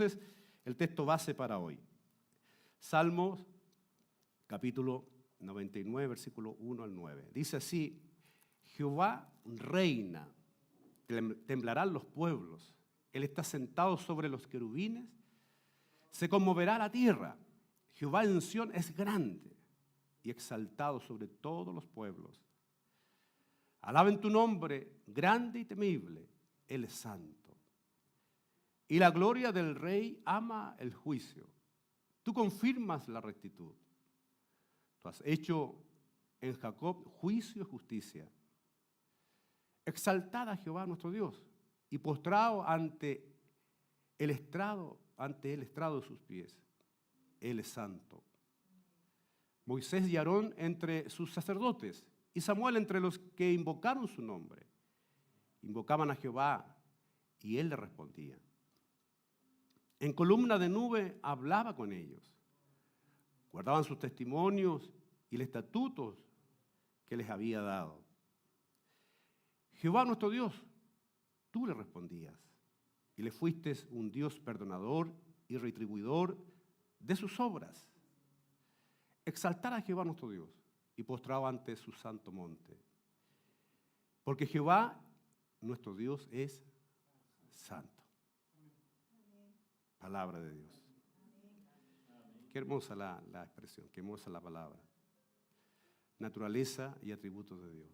entonces el texto base para hoy. Salmos, capítulo 99, versículo 1 al 9. Dice así: Jehová reina, temblarán los pueblos. Él está sentado sobre los querubines, se conmoverá la tierra. Jehová en Sión es grande y exaltado sobre todos los pueblos. Alaben tu nombre, grande y temible, Él es santo. Y la gloria del Rey ama el juicio. Tú confirmas la rectitud. Tú has hecho en Jacob juicio y justicia. Exaltad a Jehová nuestro Dios y postrado ante él estrado de sus pies. Él es santo. Moisés y Aarón entre sus sacerdotes y Samuel entre los que invocaron su nombre. Invocaban a Jehová y él le respondía. En columna de nube hablaba con ellos. Guardaban sus testimonios y los estatutos que les había dado. Jehová nuestro Dios, tú le respondías y le fuiste un Dios perdonador y retribuidor de sus obras. Exaltar a Jehová nuestro Dios y postrado ante su santo monte. Porque Jehová nuestro Dios es santo. Palabra de Dios. Qué hermosa la expresión, qué hermosa la palabra. Naturaleza y atributos de Dios.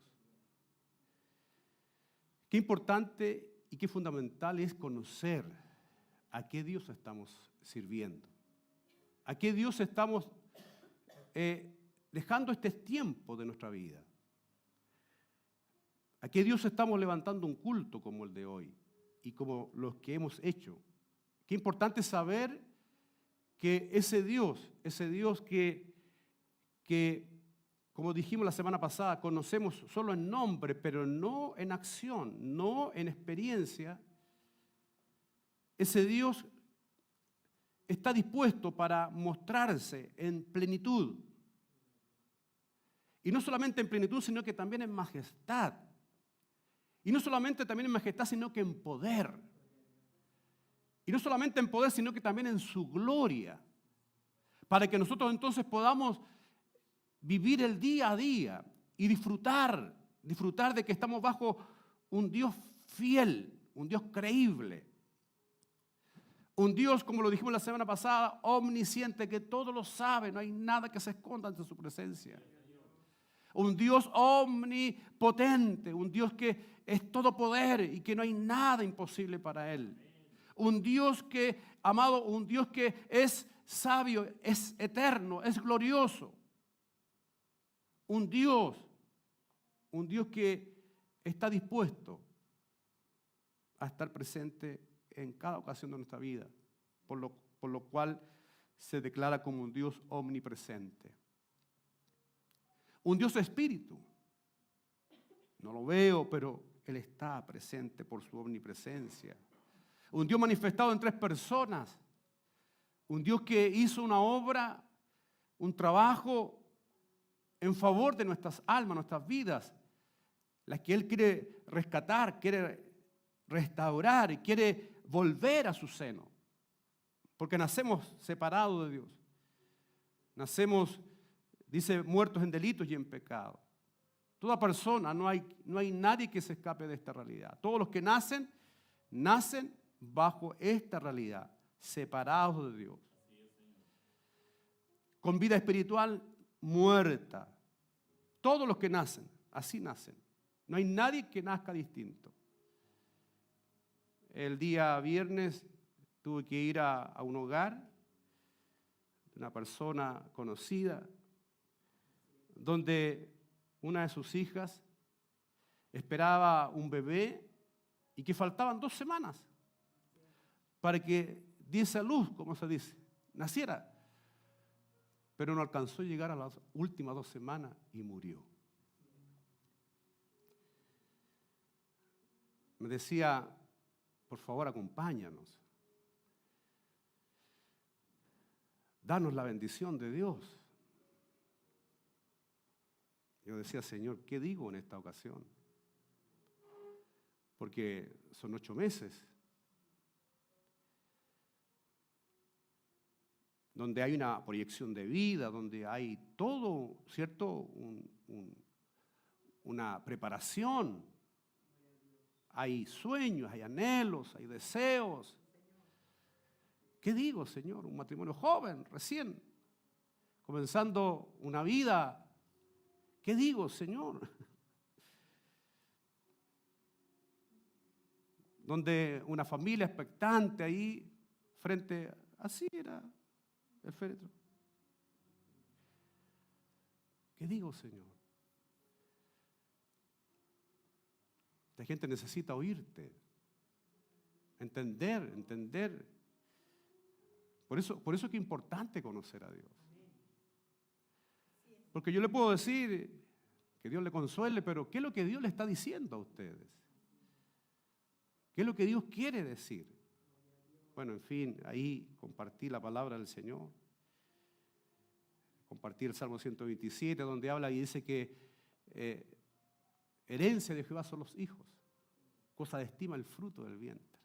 Qué importante y qué fundamental es conocer a qué Dios estamos sirviendo. A qué Dios estamos dejando este tiempo de nuestra vida. A qué Dios estamos levantando un culto como el de hoy y como los que hemos hecho. Qué importante saber que ese Dios que, como dijimos la semana pasada, conocemos solo en nombre, pero no en acción, no en experiencia, ese Dios está dispuesto para mostrarse en plenitud. Y no solamente en plenitud, sino que también en majestad. Y no solamente también en majestad, sino que en poder. Y no solamente en poder, sino que también en su gloria. Para que nosotros entonces podamos vivir el día a día y disfrutar de que estamos bajo un Dios fiel, un Dios creíble. Un Dios, como lo dijimos la semana pasada, omnisciente, que todo lo sabe, no hay nada que se esconda ante su presencia. Un Dios omnipotente, un Dios que es todo poder y que no hay nada imposible para Él. Un Dios que, amado, un Dios que es sabio, es eterno, es glorioso. Un Dios que está dispuesto a estar presente en cada ocasión de nuestra vida, por lo cual se declara como un Dios omnipresente. Un Dios espíritu. No lo veo, pero Él está presente por su omnipresencia. Un Dios manifestado en 3 personas. Un Dios que hizo una obra, un trabajo en favor de nuestras almas, nuestras vidas, las que Él quiere rescatar, quiere restaurar y quiere volver a su seno. Porque nacemos separados de Dios. Nacemos, dice, muertos en delitos y en pecado. Toda persona, no hay nadie que se escape de esta realidad. Todos los que nacen bajo esta realidad, separados de Dios. Con vida espiritual muerta. Todos los que nacen, así nacen. No hay nadie que nazca distinto. El día viernes tuve que ir a un hogar de una persona conocida, donde una de sus hijas esperaba un bebé y que faltaban 2 semanas para que diese a luz, como se dice, naciera. Pero no alcanzó a llegar a las últimas 2 semanas y murió. Me decía, por favor, acompáñanos. Danos la bendición de Dios. Yo decía, Señor, ¿qué digo en esta ocasión? Porque son 8 meses. donde hay una proyección de vida, donde hay todo, ¿cierto? Una preparación. Hay sueños, hay anhelos, hay deseos. ¿Qué digo, Señor? Un matrimonio joven, recién, comenzando una vida. ¿Qué digo, Señor? Donde una familia expectante ahí, frente, así era el féretro. ¿Qué digo, Señor? La gente necesita oírte, entender. Por eso es que es importante conocer a Dios. Porque yo le puedo decir que Dios le consuele, pero ¿qué es lo que Dios le está diciendo a ustedes? ¿Qué es lo que Dios quiere decir? Bueno, en fin, ahí compartí la palabra del Señor. Compartí el Salmo 127, donde habla y dice que herencia de Jehová son los hijos, cosa de estima el fruto del vientre.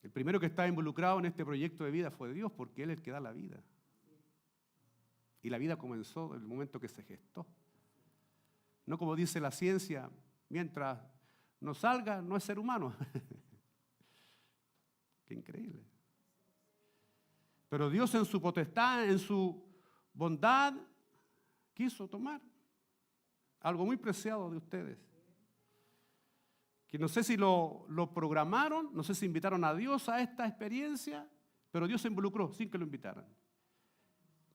El primero que está involucrado en este proyecto de vida fue Dios, porque Él es el que da la vida. Y la vida comenzó en el momento que se gestó. No como dice la ciencia, mientras no salga, no es ser humano. Qué increíble. Pero Dios en su potestad, en su bondad, quiso tomar algo muy preciado de ustedes. Que no sé si lo programaron, no sé si invitaron a Dios a esta experiencia, pero Dios se involucró sin que lo invitaran.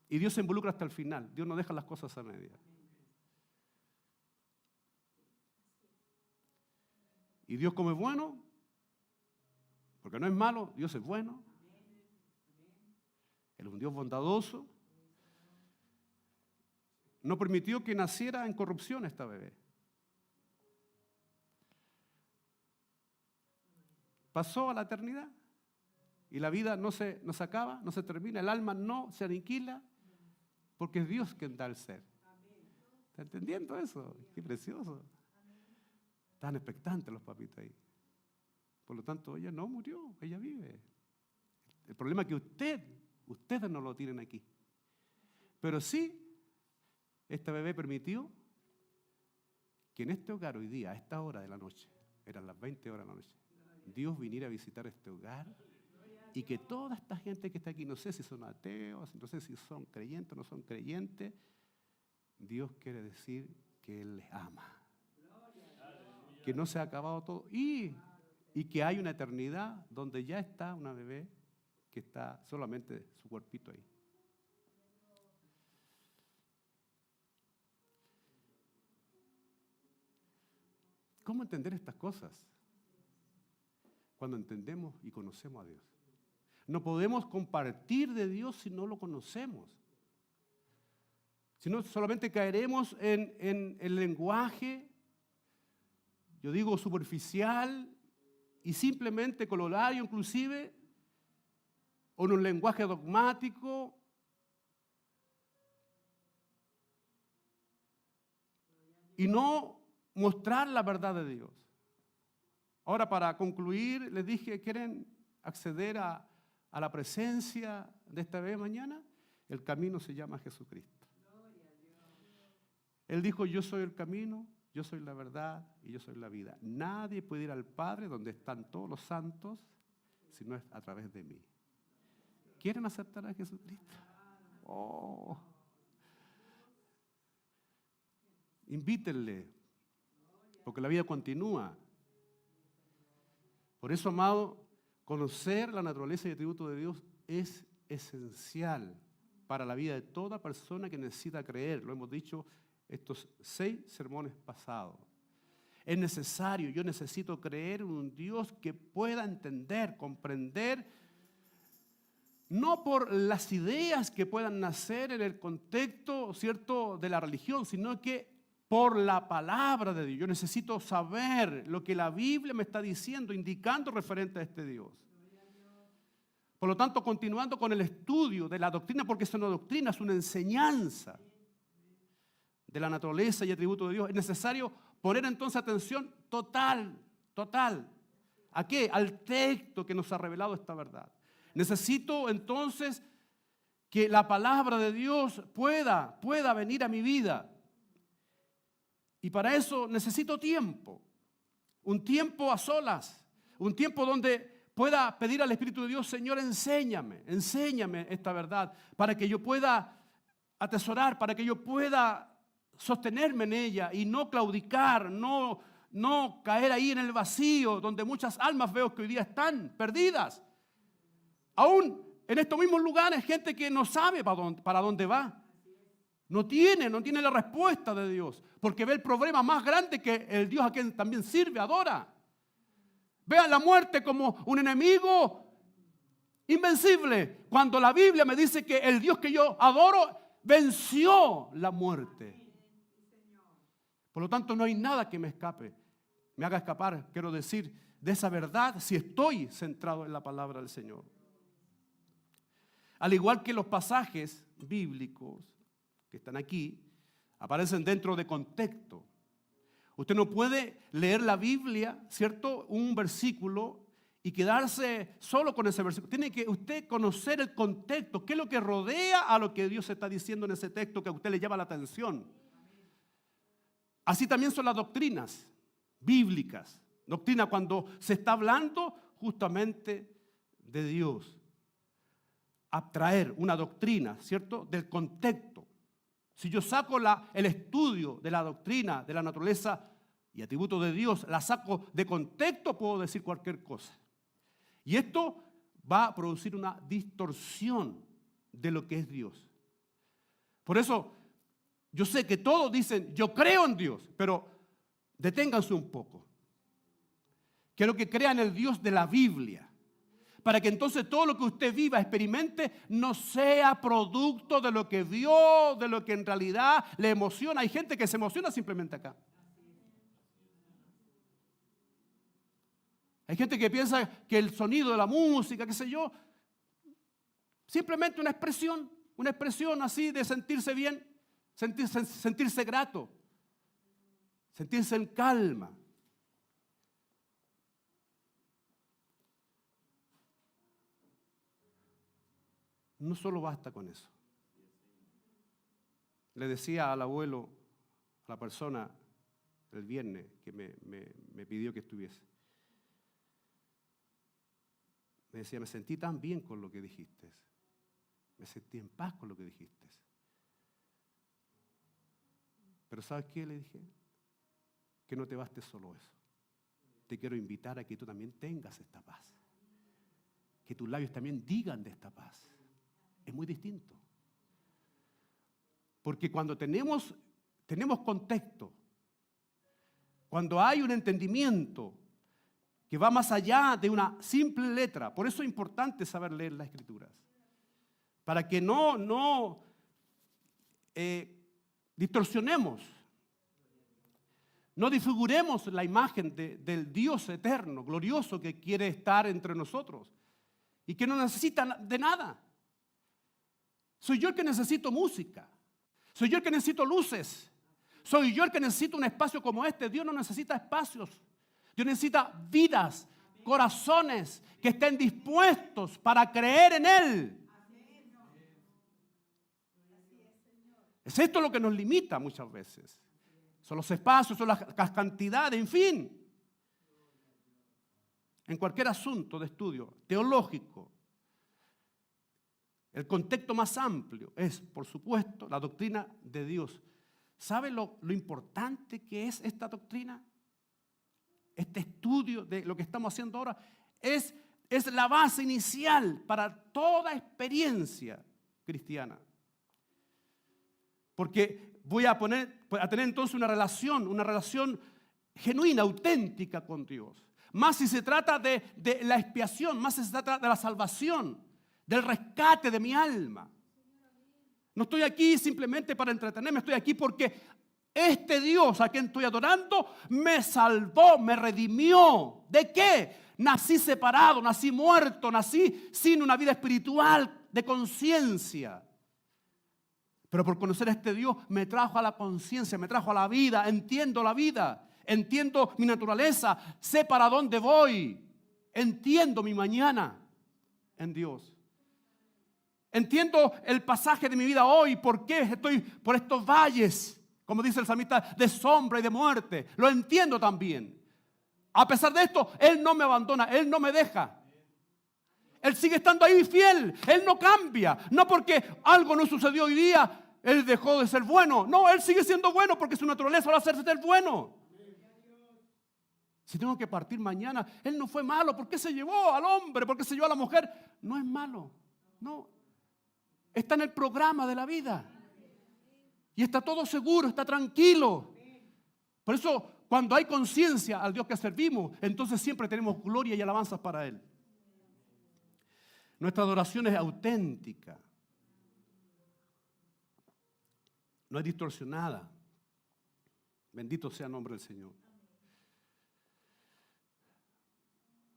Y Dios se involucra hasta el final. Dios no deja las cosas a medias. Y Dios como es bueno, porque no es malo, Dios es bueno. Él es un Dios bondadoso. No permitió que naciera en corrupción esta bebé. Pasó a la eternidad y la vida no se acaba, no se termina, el alma no se aniquila porque es Dios quien da el ser. ¿Está entendiendo eso? Qué precioso. Están expectantes los papitos ahí. Por lo tanto, ella no murió, ella vive. El problema es que ustedes no lo tienen aquí. Pero sí, esta bebé permitió que en este hogar hoy día, a esta hora de la noche, eran las 20 horas de la noche, Dios viniera a visitar este hogar y que toda esta gente que está aquí, no sé si son ateos, no sé si son creyentes o no son creyentes, Dios quiere decir que Él les ama. Que no se ha acabado todo y que hay una eternidad donde ya está una bebé que está solamente su cuerpito ahí. ¿Cómo entender estas cosas? Cuando entendemos y conocemos a Dios. No podemos compartir de Dios si no lo conocemos. Si no, solamente caeremos en el lenguaje, yo digo superficial y simplemente corolario inclusive, o en un lenguaje dogmático. Y no mostrar la verdad de Dios. Ahora, para concluir, les dije, ¿quieren acceder a la presencia de esta bebé mañana? El camino se llama Jesucristo. Él dijo, yo soy el camino, yo soy la verdad y yo soy la vida. Nadie puede ir al Padre donde están todos los santos si no es a través de mí. ¿Quieren aceptar a Jesucristo? Oh. Invítenle, porque la vida continúa. Por eso, amado, conocer la naturaleza y atributos de Dios es esencial para la vida de toda persona que necesita creer. Lo hemos dicho estos 6 sermones pasados. Es necesario, yo necesito creer en un Dios que pueda entender, comprender, no por las ideas que puedan nacer en el contexto, ¿cierto?, de la religión, sino que por la palabra de Dios. Yo necesito saber lo que la Biblia me está diciendo, indicando referente a este Dios. Por lo tanto, continuando con el estudio de la doctrina, porque es una doctrina, es una enseñanza de la naturaleza y atributos de Dios, es necesario poner entonces atención total. ¿A qué? Al texto que nos ha revelado esta verdad. Necesito entonces que la palabra de Dios pueda venir a mi vida. Y para eso necesito tiempo. Un tiempo a solas. Un tiempo donde pueda pedir al Espíritu de Dios, Señor, enséñame esta verdad, para que yo pueda atesorar, para que yo pueda sostenerme en ella y no claudicar, no caer ahí en el vacío, donde muchas almas veo que hoy día están perdidas. Aún en estos mismos lugares, gente que no sabe para dónde va. No tiene la respuesta de Dios, porque ve el problema más grande que el Dios a quien también sirve, adora. Ve a la muerte como un enemigo invencible, cuando la Biblia me dice que el Dios que yo adoro venció la muerte. Por lo tanto, no hay nada que me haga escapar, quiero decir, de esa verdad si estoy centrado en la palabra del Señor. Al igual que los pasajes bíblicos que están aquí, aparecen dentro de contexto. Usted no puede leer la Biblia, ¿cierto? Un versículo y quedarse solo con ese versículo. Tiene que usted conocer el contexto, qué es lo que rodea a lo que Dios está diciendo en ese texto que a usted le llama la atención. Así también son las doctrinas bíblicas. Doctrina cuando se está hablando justamente de Dios. Abstraer una doctrina, ¿cierto? Del contexto. Si yo saco el estudio de la doctrina, de la naturaleza y atributos de Dios, la saco de contexto, puedo decir cualquier cosa. Y esto va a producir una distorsión de lo que es Dios. Por eso, yo sé que todos dicen, yo creo en Dios, pero deténganse un poco. Quiero que crean el Dios de la Biblia, para que entonces todo lo que usted viva, experimente, no sea producto de lo que vio, de lo que en realidad le emociona. Hay gente que se emociona simplemente acá. Hay gente que piensa que el sonido de la música, qué sé yo, simplemente una expresión así de sentirse bien, sentirse grato, sentirse en calma. No solo basta con eso. Le decía al abuelo, a la persona, el viernes que me pidió que estuviese. Me decía, me sentí tan bien con lo que dijiste. Me sentí en paz con lo que dijiste. Pero ¿sabes qué? Le dije, que no te baste solo eso. Te quiero invitar a que tú también tengas esta paz. Que tus labios también digan de esta paz. Es muy distinto. Porque cuando tenemos contexto, cuando hay un entendimiento que va más allá de una simple letra, por eso es importante saber leer las Escrituras, para que no distorsionemos, no disfiguremos la imagen del Dios eterno, glorioso, que quiere estar entre nosotros y que no necesita de nada. Soy yo el que necesito música. Soy yo el que necesito luces. Soy yo el que necesito un espacio como este. Dios no necesita espacios. Dios necesita vidas, corazones que estén dispuestos para creer en Él. Es esto lo que nos limita muchas veces. Son los espacios, son las cantidades, en fin. En cualquier asunto de estudio teológico, el contexto más amplio es, por supuesto, la doctrina de Dios. ¿Sabe lo importante que es esta doctrina? Este estudio de lo que estamos haciendo ahora es la base inicial para toda experiencia cristiana. Porque voy a tener entonces una relación genuina, auténtica con Dios. Más si se trata de la expiación, más si se trata de la salvación, del rescate de mi alma. No estoy aquí simplemente para entretenerme, estoy aquí porque este Dios a quien estoy adorando me salvó, me redimió. ¿De qué? Nací separado, nací muerto, nací sin una vida espiritual de conciencia. Pero por conocer a este Dios me trajo a la conciencia, me trajo a la vida, entiendo la vida, entiendo mi naturaleza, sé para dónde voy, entiendo mi mañana. en Dios. Entiendo el pasaje de mi vida hoy, por qué estoy por estos valles, como dice el salmista, de sombra y de muerte. Lo entiendo también. A pesar de esto, Él no me abandona, Él no me deja. Él sigue estando ahí fiel, Él no cambia. No porque algo no sucedió hoy día, Él dejó de ser bueno. No, Él sigue siendo bueno porque su naturaleza va a hacerse ser bueno. Si tengo que partir mañana, Él no fue malo. ¿Por qué se llevó al hombre? ¿Por qué se llevó a la mujer? No es malo, no. Está en el programa de la vida. Y está todo seguro, está tranquilo. Por eso, cuando hay conciencia al Dios que servimos, entonces siempre tenemos gloria y alabanzas para Él. Nuestra adoración es auténtica. No es distorsionada. Bendito sea el nombre del Señor.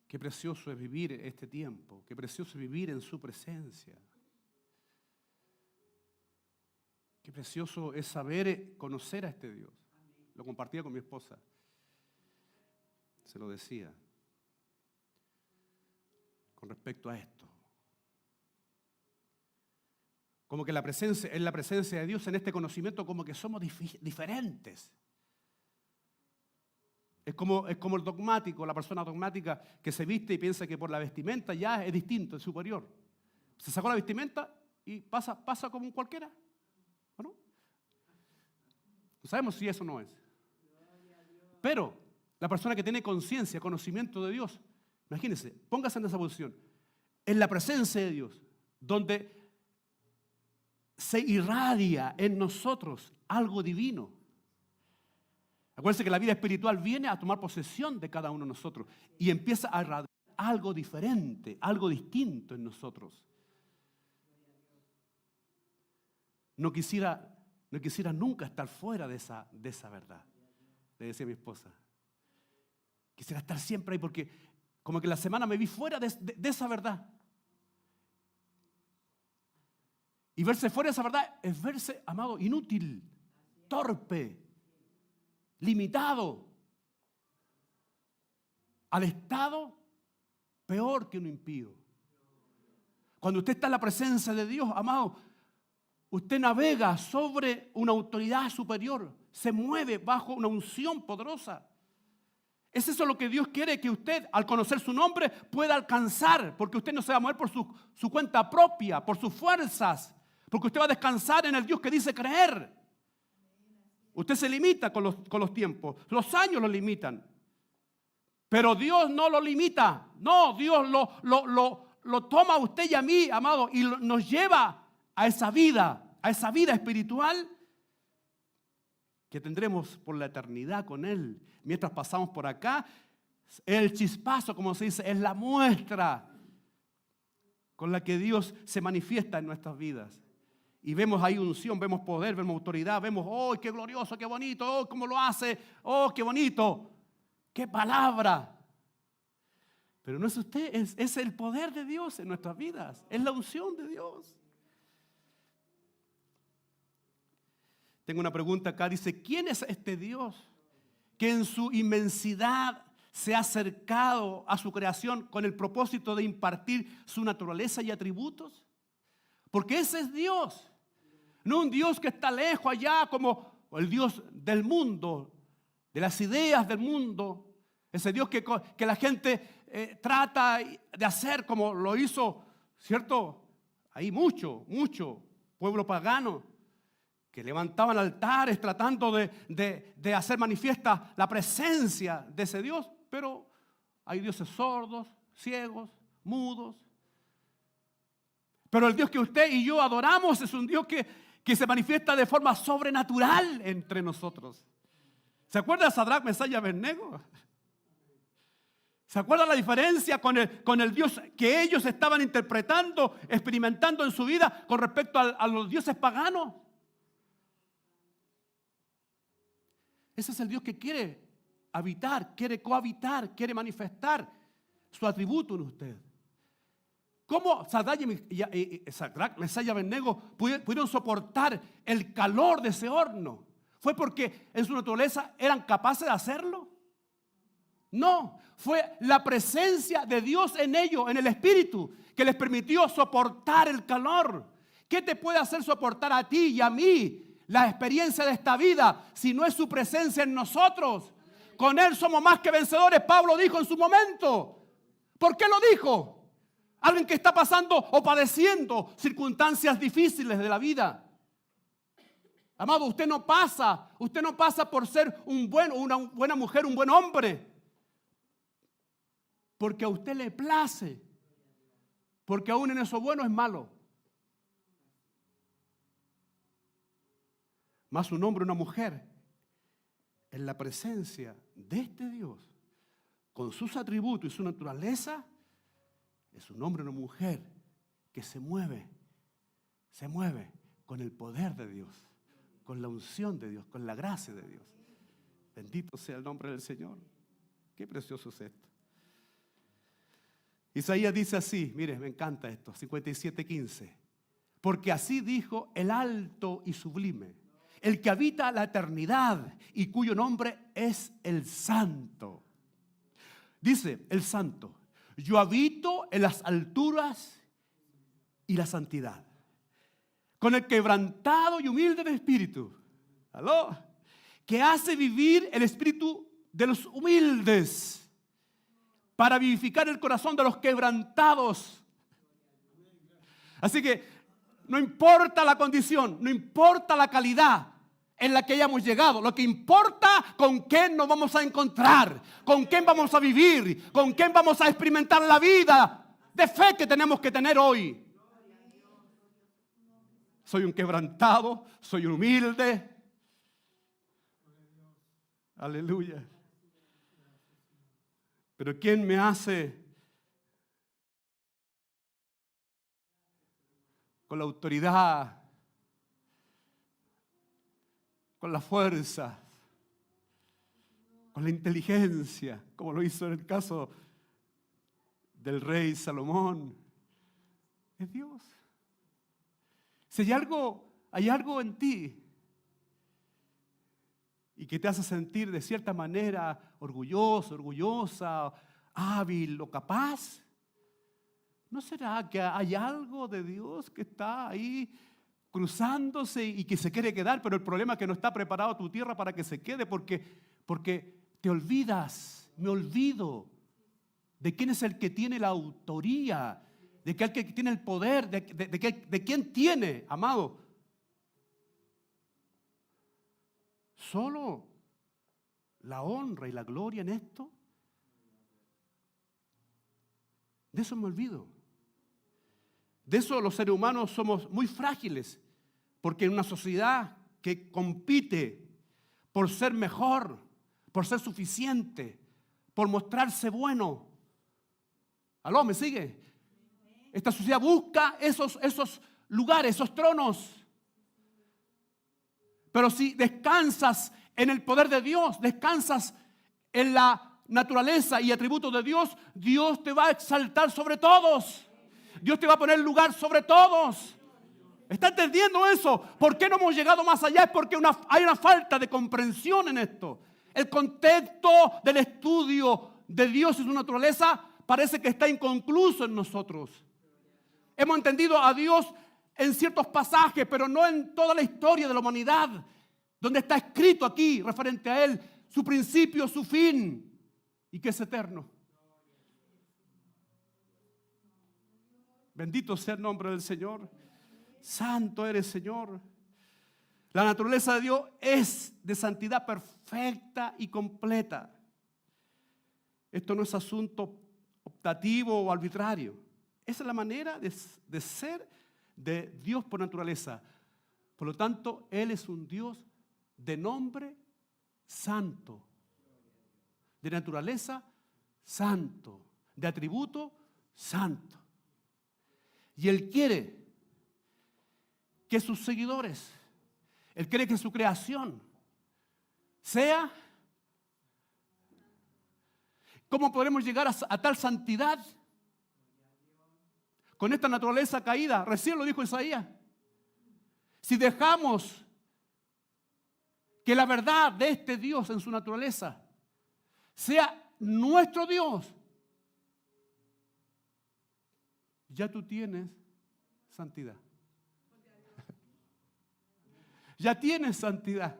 Qué precioso es vivir este tiempo. Qué precioso es vivir en su presencia. Qué precioso es saber conocer a este Dios. Lo compartía con mi esposa. Se lo decía. Con respecto a esto. Como que en la presencia de Dios, en este conocimiento, como que somos diferentes. Es como el dogmático, la persona dogmática que se viste y piensa que por la vestimenta ya es distinto, es superior. Se sacó la vestimenta y pasa como un cualquiera. ¿O no? No sabemos si eso no es. Pero la persona que tiene conciencia, conocimiento de Dios, imagínense, póngase en esa posición. En la presencia de Dios, donde se irradia en nosotros algo divino. Acuérdense que la vida espiritual viene a tomar posesión de cada uno de nosotros y empieza a irradiar algo diferente, algo distinto en nosotros. No quisiera nunca estar fuera de esa verdad, le decía a mi esposa. Quisiera estar siempre ahí porque como que la semana me vi fuera de esa verdad. Y verse fuera de esa verdad es verse, amado, inútil, torpe, limitado, al estado peor que un impío. Cuando usted está en la presencia de Dios, amado, usted navega sobre una autoridad superior, se mueve bajo una unción poderosa. Es eso lo que Dios quiere que usted, al conocer su nombre, pueda alcanzar, porque usted no se va a mover por su cuenta propia, por sus fuerzas, porque usted va a descansar en el Dios que dice creer. Usted se limita con los tiempos, los años lo limitan, pero Dios no lo limita. No, Dios lo toma a usted y a mí, amado, y nos lleva a esa vida espiritual que tendremos por la eternidad con Él. Mientras pasamos por acá, el chispazo, como se dice, es la muestra con la que Dios se manifiesta en nuestras vidas. Y vemos ahí unción, vemos poder, vemos autoridad, vemos, ¡oh, qué glorioso, qué bonito! ¡Oh, cómo lo hace! ¡Oh, qué bonito! ¡Qué palabra! Pero no es usted, es el poder de Dios en nuestras vidas. Es la unción de Dios. Tengo una pregunta acá, dice, ¿quién es este Dios que en su inmensidad se ha acercado a su creación con el propósito de impartir su naturaleza y atributos? Porque ese es Dios. No un Dios que está lejos allá como el Dios del mundo, de las ideas del mundo. Ese Dios que la gente trata de hacer como lo hizo, ¿cierto? Hay mucho pueblo pagano que levantaban altares tratando de hacer manifiesta la presencia de ese Dios. Pero hay dioses sordos, ciegos, mudos. Pero el Dios que usted y yo adoramos es un Dios que se manifiesta de forma sobrenatural entre nosotros. ¿Se acuerda de Sadrach, Mesach y Abednego? ¿Se acuerda la diferencia con el Dios que ellos estaban interpretando, experimentando en su vida con respecto a los dioses paganos? Ese es el Dios que quiere habitar, quiere cohabitar, quiere manifestar su atributo en usted. ¿Cómo Sadrach, Mesach y Abednego pudieron soportar el calor de ese horno? ¿Fue porque en su naturaleza eran capaces de hacerlo? No, fue la presencia de Dios en ellos, en el Espíritu, que les permitió soportar el calor. ¿Qué te puede hacer soportar a ti y a mí la experiencia de esta vida si no es su presencia en nosotros? Con Él somos más que vencedores, Pablo dijo en su momento. ¿Por qué lo dijo? Alguien que está pasando o padeciendo circunstancias difíciles de la vida. Amado, usted no pasa por ser una buena mujer, un buen hombre, porque a usted le place, porque aún en eso bueno es malo. Más un hombre o una mujer en la presencia de este Dios, con sus atributos y su naturaleza, es un hombre o una mujer que se mueve con el poder de Dios, con la unción de Dios, con la gracia de Dios. Bendito sea el nombre del Señor. Qué precioso es esto. Isaías dice así, mire, me encanta esto, 57:15. Porque así dijo el alto y sublime, el que habita la eternidad y cuyo nombre es el Santo. Dice el Santo, yo habito en las alturas y la santidad, con el quebrantado y humilde de espíritu. ¿Aló? Que hace vivir el espíritu de los humildes para vivificar el corazón de los quebrantados. Así que no importa la condición, no importa la calidad en la que hayamos llegado. Lo que importa con quién nos vamos a encontrar, con quién vamos a vivir, con quién vamos a experimentar la vida de fe que tenemos que tener hoy. Soy un quebrantado, soy un humilde. Aleluya. Pero ¿quién me hace con la autoridad, con la fuerza, con la inteligencia, como lo hizo en el caso del rey Salomón? Es Dios. Si hay algo en ti y que te hace sentir de cierta manera orgulloso, orgullosa, hábil o capaz, ¿no será que hay algo de Dios que está ahí cruzándose y que se quiere quedar? Pero el problema es que no está preparado tu tierra para que se quede, porque te olvidas, me olvido de quién es el que tiene la autoría, de que el que tiene el poder, de quién tiene, amado. Solo la honra y la gloria en esto. De eso me olvido. De eso los seres humanos somos muy frágiles, porque en una sociedad que compite por ser mejor, por ser suficiente, por mostrarse bueno. ¿Aló, me sigue? Esta sociedad busca esos lugares, esos tronos. Pero si descansas en el poder de Dios, descansas en la naturaleza y atributos de Dios, Dios te va a exaltar sobre todos. Dios te va a poner lugar sobre todos. ¿Está entendiendo eso? ¿Por qué no hemos llegado más allá? Es porque hay una falta de comprensión en esto. El contexto del estudio de Dios y su naturaleza parece que está inconcluso en nosotros. Hemos entendido a Dios en ciertos pasajes, pero no en toda la historia de la humanidad, donde está escrito aquí, referente a Él, su principio, su fin, y que es eterno. Bendito sea el nombre del Señor. Santo eres, Señor. La naturaleza de Dios es de santidad perfecta y completa. Esto no es asunto optativo o arbitrario. Esa es la manera de ser de Dios por naturaleza. Por lo tanto, Él es un Dios de nombre santo, de naturaleza santo, de atributo santo. Y Él quiere que sus seguidores, Él quiere que su creación sea. ¿Cómo podremos llegar a tal santidad? Con esta naturaleza caída, recién lo dijo Isaías. Si dejamos que la verdad de este Dios en su naturaleza sea nuestro Dios, ya tú tienes santidad. Ya tienes santidad.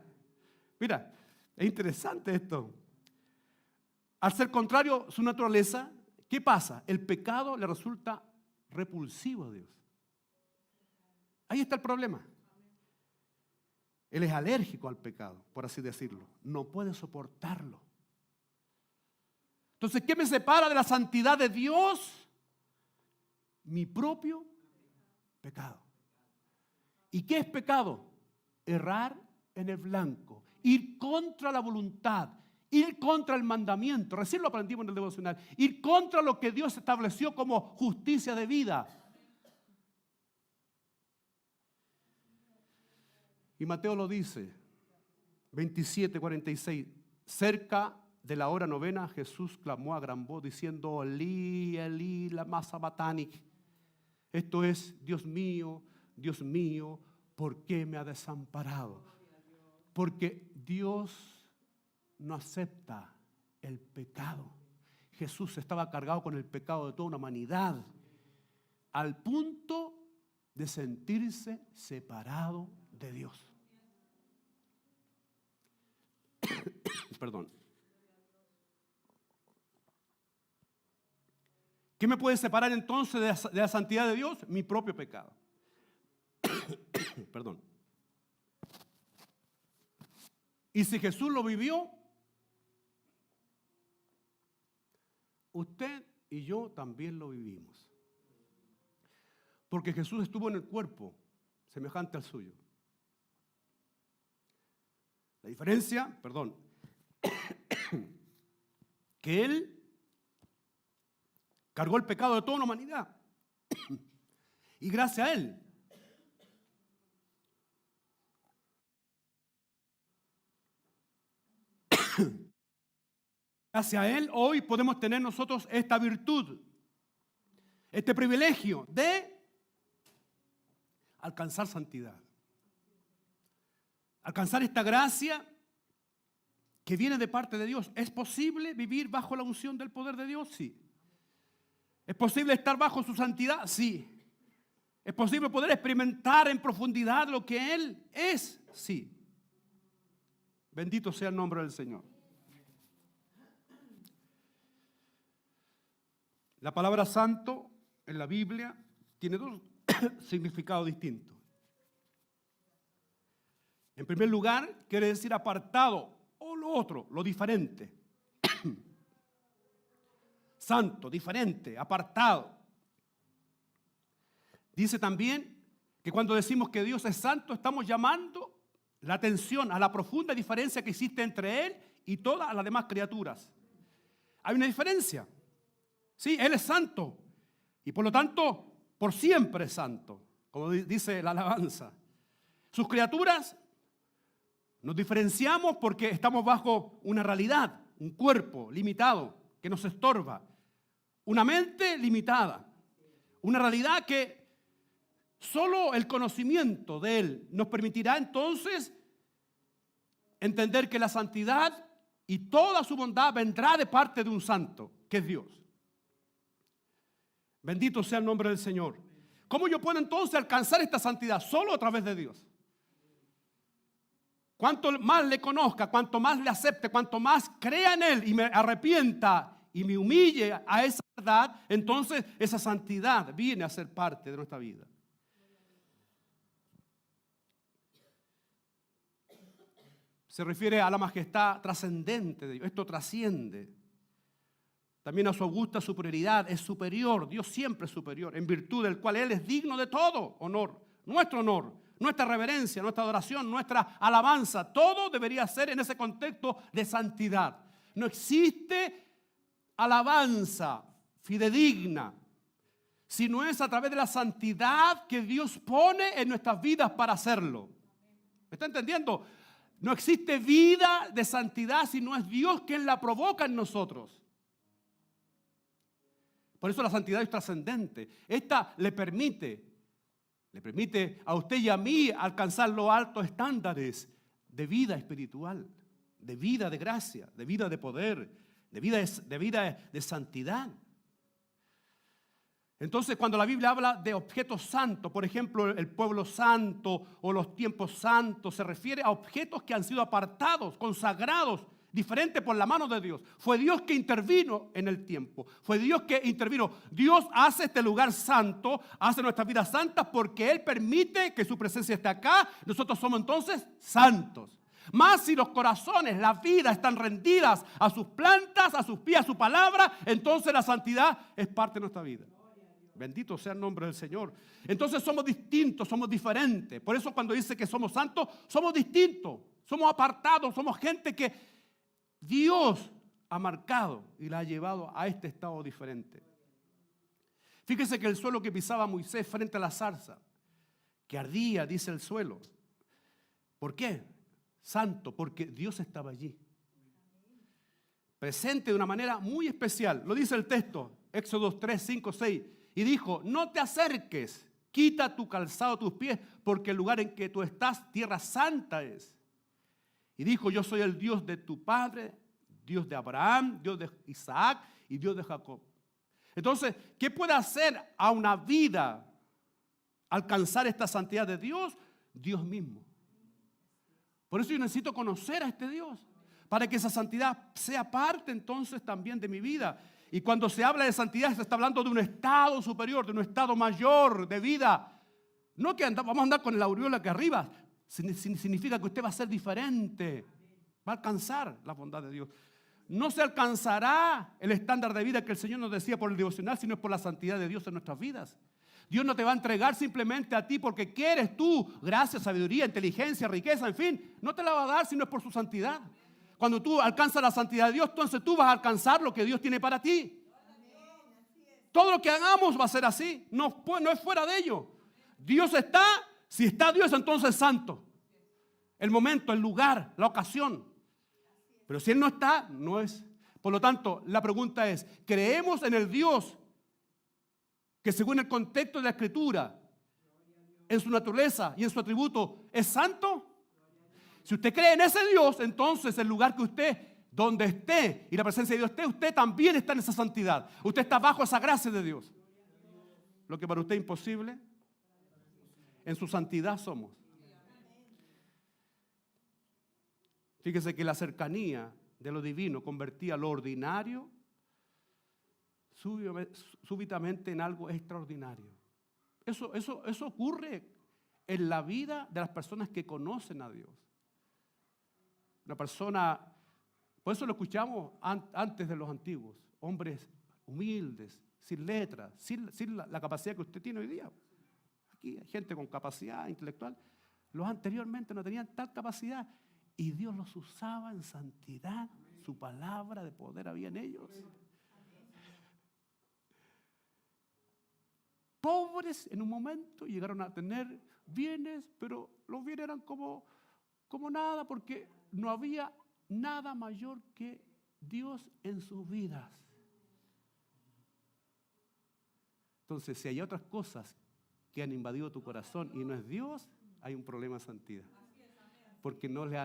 Mira, es interesante esto. Al ser contrario a su naturaleza, ¿qué pasa? El pecado le resulta repulsivo a Dios. Ahí está el problema. Él es alérgico al pecado, por así decirlo. No puede soportarlo. Entonces, ¿qué me separa de la santidad de Dios? Mi propio pecado. ¿Y qué es pecado? Errar en el blanco, ir contra la voluntad, ir contra el mandamiento. Recién lo aprendimos en el devocional. Ir contra lo que Dios estableció como justicia de vida. Y Mateo lo dice, 27:46. Cerca de la hora novena, Jesús clamó a gran voz diciendo: Elí, Elí, lama sabachthani. Esto es: Dios mío, ¿por qué me ha desamparado? Porque Dios no acepta el pecado. Jesús estaba cargado con el pecado de toda una humanidad, al punto de sentirse separado de Dios. Perdón. ¿Qué me puede separar entonces de la santidad de Dios? Mi propio pecado. Perdón. Y si Jesús lo vivió, usted y yo también lo vivimos. Porque Jesús estuvo en el cuerpo semejante al suyo. La diferencia, que Él cargó el pecado de toda la humanidad. Y gracias a Él, hoy podemos tener nosotros esta virtud, este privilegio de alcanzar santidad. Alcanzar esta gracia que viene de parte de Dios. ¿Es posible vivir bajo la unción del poder de Dios? Sí. ¿Es posible estar bajo su santidad? Sí. ¿Es posible poder experimentar en profundidad lo que Él es? Sí. Bendito sea el nombre del Señor. La palabra santo en la Biblia tiene dos significados distintos. En primer lugar, quiere decir apartado, o lo otro, lo diferente. Santo, diferente, apartado. Dice también que cuando decimos que Dios es santo, estamos llamando la atención a la profunda diferencia que existe entre Él y todas las demás criaturas. Hay una diferencia. Sí, Él es santo y por lo tanto por siempre es santo, como dice la alabanza. Sus criaturas nos diferenciamos porque estamos bajo una realidad, un cuerpo limitado que nos estorba, una mente limitada, una realidad que solo el conocimiento de Él nos permitirá entonces entender que la santidad y toda su bondad vendrá de parte de un santo, que es Dios. Bendito sea el nombre del Señor. ¿Cómo yo puedo entonces alcanzar esta santidad? Solo a través de Dios. Cuanto más le conozca, cuanto más le acepte, cuanto más crea en Él y me arrepienta y me humille a esa verdad, entonces esa santidad viene a ser parte de nuestra vida. Se refiere a la majestad trascendente de Dios. Esto trasciende. También a su augusta superioridad. Es superior. Dios siempre es superior. En virtud del cual Él es digno de todo honor. Nuestro honor, nuestra reverencia, nuestra adoración, nuestra alabanza. Todo debería ser en ese contexto de santidad. No existe alabanza fidedigna si no es a través de la santidad que Dios pone en nuestras vidas para hacerlo. ¿Me está entendiendo? No existe vida de santidad si no es Dios quien la provoca en nosotros. Por eso la santidad es trascendente. Esta le permite a usted y a mí alcanzar los altos estándares de vida espiritual, de vida de gracia, de vida de poder, de vida de santidad. Entonces, cuando la Biblia habla de objetos santos, por ejemplo, el pueblo santo o los tiempos santos, se refiere a objetos que han sido apartados, consagrados, diferentes por la mano de Dios. Fue Dios que intervino en el tiempo. Fue Dios que intervino. Dios hace este lugar santo, hace nuestras vidas santas porque Él permite que su presencia esté acá. Nosotros somos entonces santos. Más si los corazones, la vida están rendidas a sus plantas, a sus pies, a su palabra, entonces la santidad es parte de nuestra vida. Bendito sea el nombre del Señor. Entonces somos distintos, somos diferentes. Por eso cuando dice que somos santos, somos distintos, somos apartados, somos gente que Dios ha marcado y la ha llevado a este estado diferente. Fíjese que el suelo que pisaba Moisés frente a la zarza, que ardía, dice el suelo. ¿Por qué? Santo, porque Dios estaba allí. Presente de una manera muy especial. Lo dice el texto, Éxodo 3, 5, 6. Y dijo, no te acerques, quita tu calzado a tus pies, porque el lugar en que tú estás, tierra santa es. Y dijo, yo soy el Dios de tu padre, Dios de Abraham, Dios de Isaac y Dios de Jacob. Entonces, ¿qué puede hacer a una vida alcanzar esta santidad de Dios? Dios mismo. Por eso yo necesito conocer a este Dios, para que esa santidad sea parte entonces también de mi vida. Y cuando se habla de santidad, se está hablando de un estado superior, de un estado mayor de vida. No que vamos a andar con la aureola aquí arriba. Significa que usted va a ser diferente. Va a alcanzar la bondad de Dios. No se alcanzará el estándar de vida que el Señor nos decía por el devocional, sino es por la santidad de Dios en nuestras vidas. Dios no te va a entregar simplemente a ti porque quieres tú, gracia, sabiduría, inteligencia, riqueza, en fin. No te la va a dar, sino es por su santidad. Cuando tú alcanzas la santidad de Dios, entonces tú vas a alcanzar lo que Dios tiene para ti. Todo lo que hagamos va a ser así. No es fuera de ello. Dios está, si está Dios, entonces es santo. El momento, el lugar, la ocasión. Pero si Él no está, no es. Por lo tanto, la pregunta es, ¿creemos en el Dios que según el contexto de la Escritura, en su naturaleza y en su atributo, es santo? Si usted cree en ese Dios, entonces el lugar que usted, donde esté y la presencia de Dios esté, usted también está en esa santidad. Usted está bajo esa gracia de Dios. Lo que para usted es imposible, en su santidad somos. Fíjese que la cercanía de lo divino convertía lo ordinario súbitamente en algo extraordinario. Eso ocurre en la vida de las personas que conocen a Dios. Una persona, por eso lo escuchamos antes de los antiguos, hombres humildes, sin letras, sin la capacidad que usted tiene hoy día. Aquí hay gente con capacidad intelectual. Los anteriormente no tenían tal capacidad y Dios los usaba en santidad. Su palabra de poder había en ellos. Pobres en un momento llegaron a tener bienes, pero los bienes eran como nada porque no había nada mayor que Dios en sus vidas. Entonces, si hay otras cosas que han invadido tu corazón y no es Dios, hay un problema de santidad. Porque no le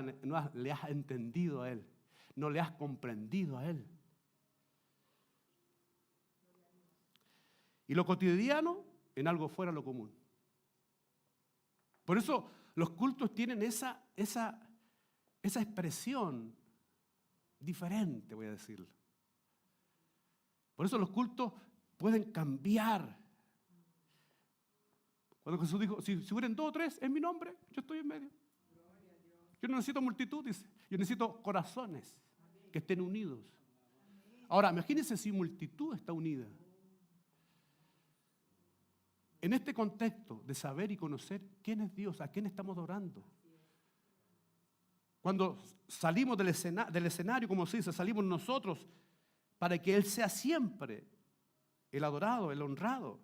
has entendido a Él, no le has comprendido a Él. Y lo cotidiano en algo fuera de lo común. Por eso los cultos tienen esa expresión diferente, voy a decirlo. Por eso los cultos pueden cambiar. Cuando Jesús dijo, si hubieran 2 o 3 en mi nombre, yo estoy en medio. Yo no necesito multitud, dice. Yo necesito corazones que estén unidos. Ahora, imagínense si multitud está unida. En este contexto de saber y conocer quién es Dios, a quién estamos adorando. Cuando salimos del escenario, como se dice, salimos nosotros para que Él sea siempre el adorado, el honrado.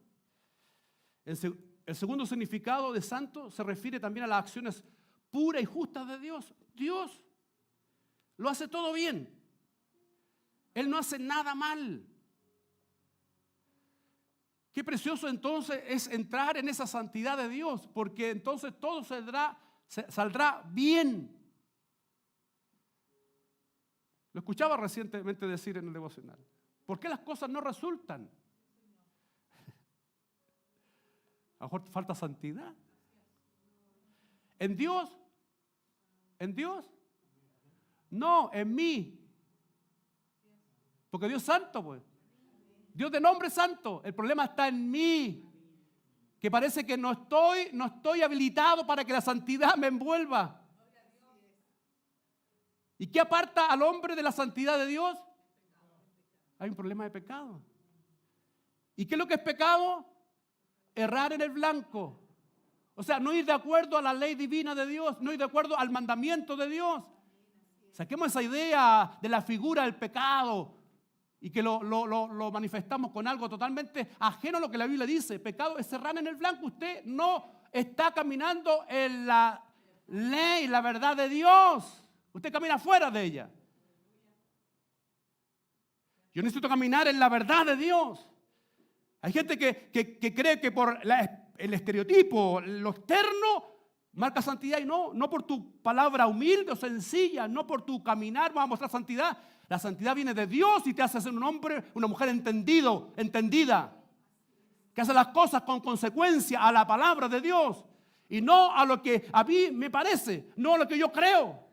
El segundo significado de santo se refiere también a las acciones puras y justas de Dios. Dios lo hace todo bien. Él no hace nada mal. Qué precioso entonces es entrar en esa santidad de Dios, porque entonces todo saldrá bien. Lo escuchaba recientemente decir en el devocional. ¿Por qué las cosas no resultan? lo mejor falta santidad. ¿En Dios? ¿En Dios? No, en mí. Porque Dios es santo, pues. Dios de nombre es santo. El problema está en mí. Que parece que no estoy habilitado para que la santidad me envuelva. ¿Y qué aparta al hombre de la santidad de Dios? Hay un problema de pecado. ¿Y qué es lo que es pecado? Errar en el blanco. O sea, no ir de acuerdo a la ley divina de Dios, no ir de acuerdo al mandamiento de Dios. Saquemos esa idea de la figura del pecado y que lo manifestamos con algo totalmente ajeno a lo que la Biblia dice. Pecado es errar en el blanco. Usted no está caminando en la ley, la verdad de Dios. Usted camina fuera de ella. Yo necesito caminar en la verdad de Dios. Hay gente que cree que por el estereotipo, lo externo, marca santidad y no por tu palabra humilde o sencilla, no por tu caminar vas a mostrar santidad. La santidad viene de Dios y te hace ser un hombre, una mujer entendida, que hace las cosas con consecuencia a la palabra de Dios y no a lo que a mí me parece, no a lo que yo creo.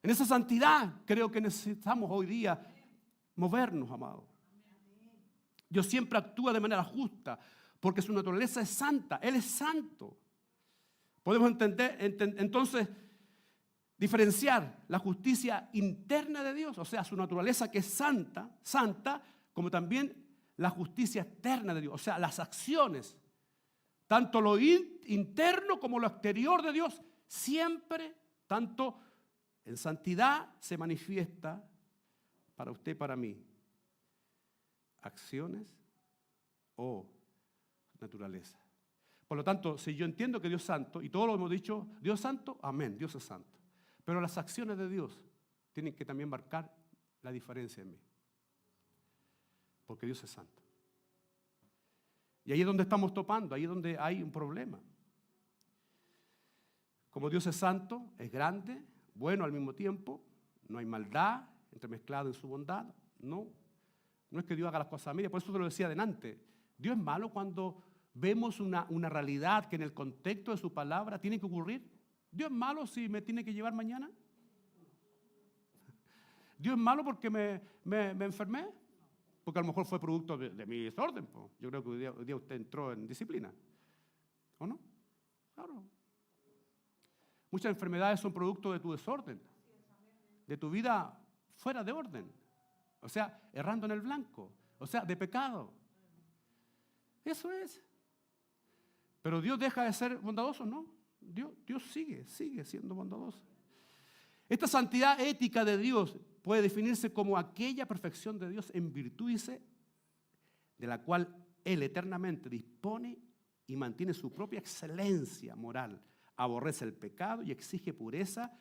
En esa santidad creo que necesitamos hoy día movernos, amados. Dios siempre actúa de manera justa porque su naturaleza es santa. Él es santo. Podemos entonces diferenciar la justicia interna de Dios, o sea, su naturaleza que es santa, como también la justicia externa de Dios, o sea, las acciones, tanto lo interno como lo exterior de Dios, siempre, tanto en santidad se manifiesta para usted y para mí. Acciones o naturaleza. Por lo tanto, si yo entiendo que Dios es santo, y todos lo hemos dicho, Dios es santo, amén, Dios es santo. Pero las acciones de Dios tienen que también marcar la diferencia en mí. Porque Dios es santo. Y ahí es donde estamos topando, ahí es donde hay un problema. Como Dios es santo, es grande, bueno al mismo tiempo, no hay maldad entremezclada en su bondad, no es que Dios haga las cosas a medias, por eso te lo decía adelante. Dios es malo cuando vemos una realidad que en el contexto de su palabra tiene que ocurrir. Dios es malo si me tiene que llevar mañana. Dios es malo porque me enfermé, porque a lo mejor fue producto de mi desorden. Yo creo que hoy día usted entró en disciplina, ¿o no? Claro. Muchas enfermedades son producto de tu desorden, de tu vida fuera de orden. O sea, errando en el blanco. O sea, de pecado. Eso es. Pero Dios deja de ser bondadoso, ¿no? Dios sigue siendo bondadoso. Esta santidad ética de Dios puede definirse como aquella perfección de Dios en virtud, dice, de la cual Él eternamente dispone y mantiene su propia excelencia moral. Aborrece el pecado y exige pureza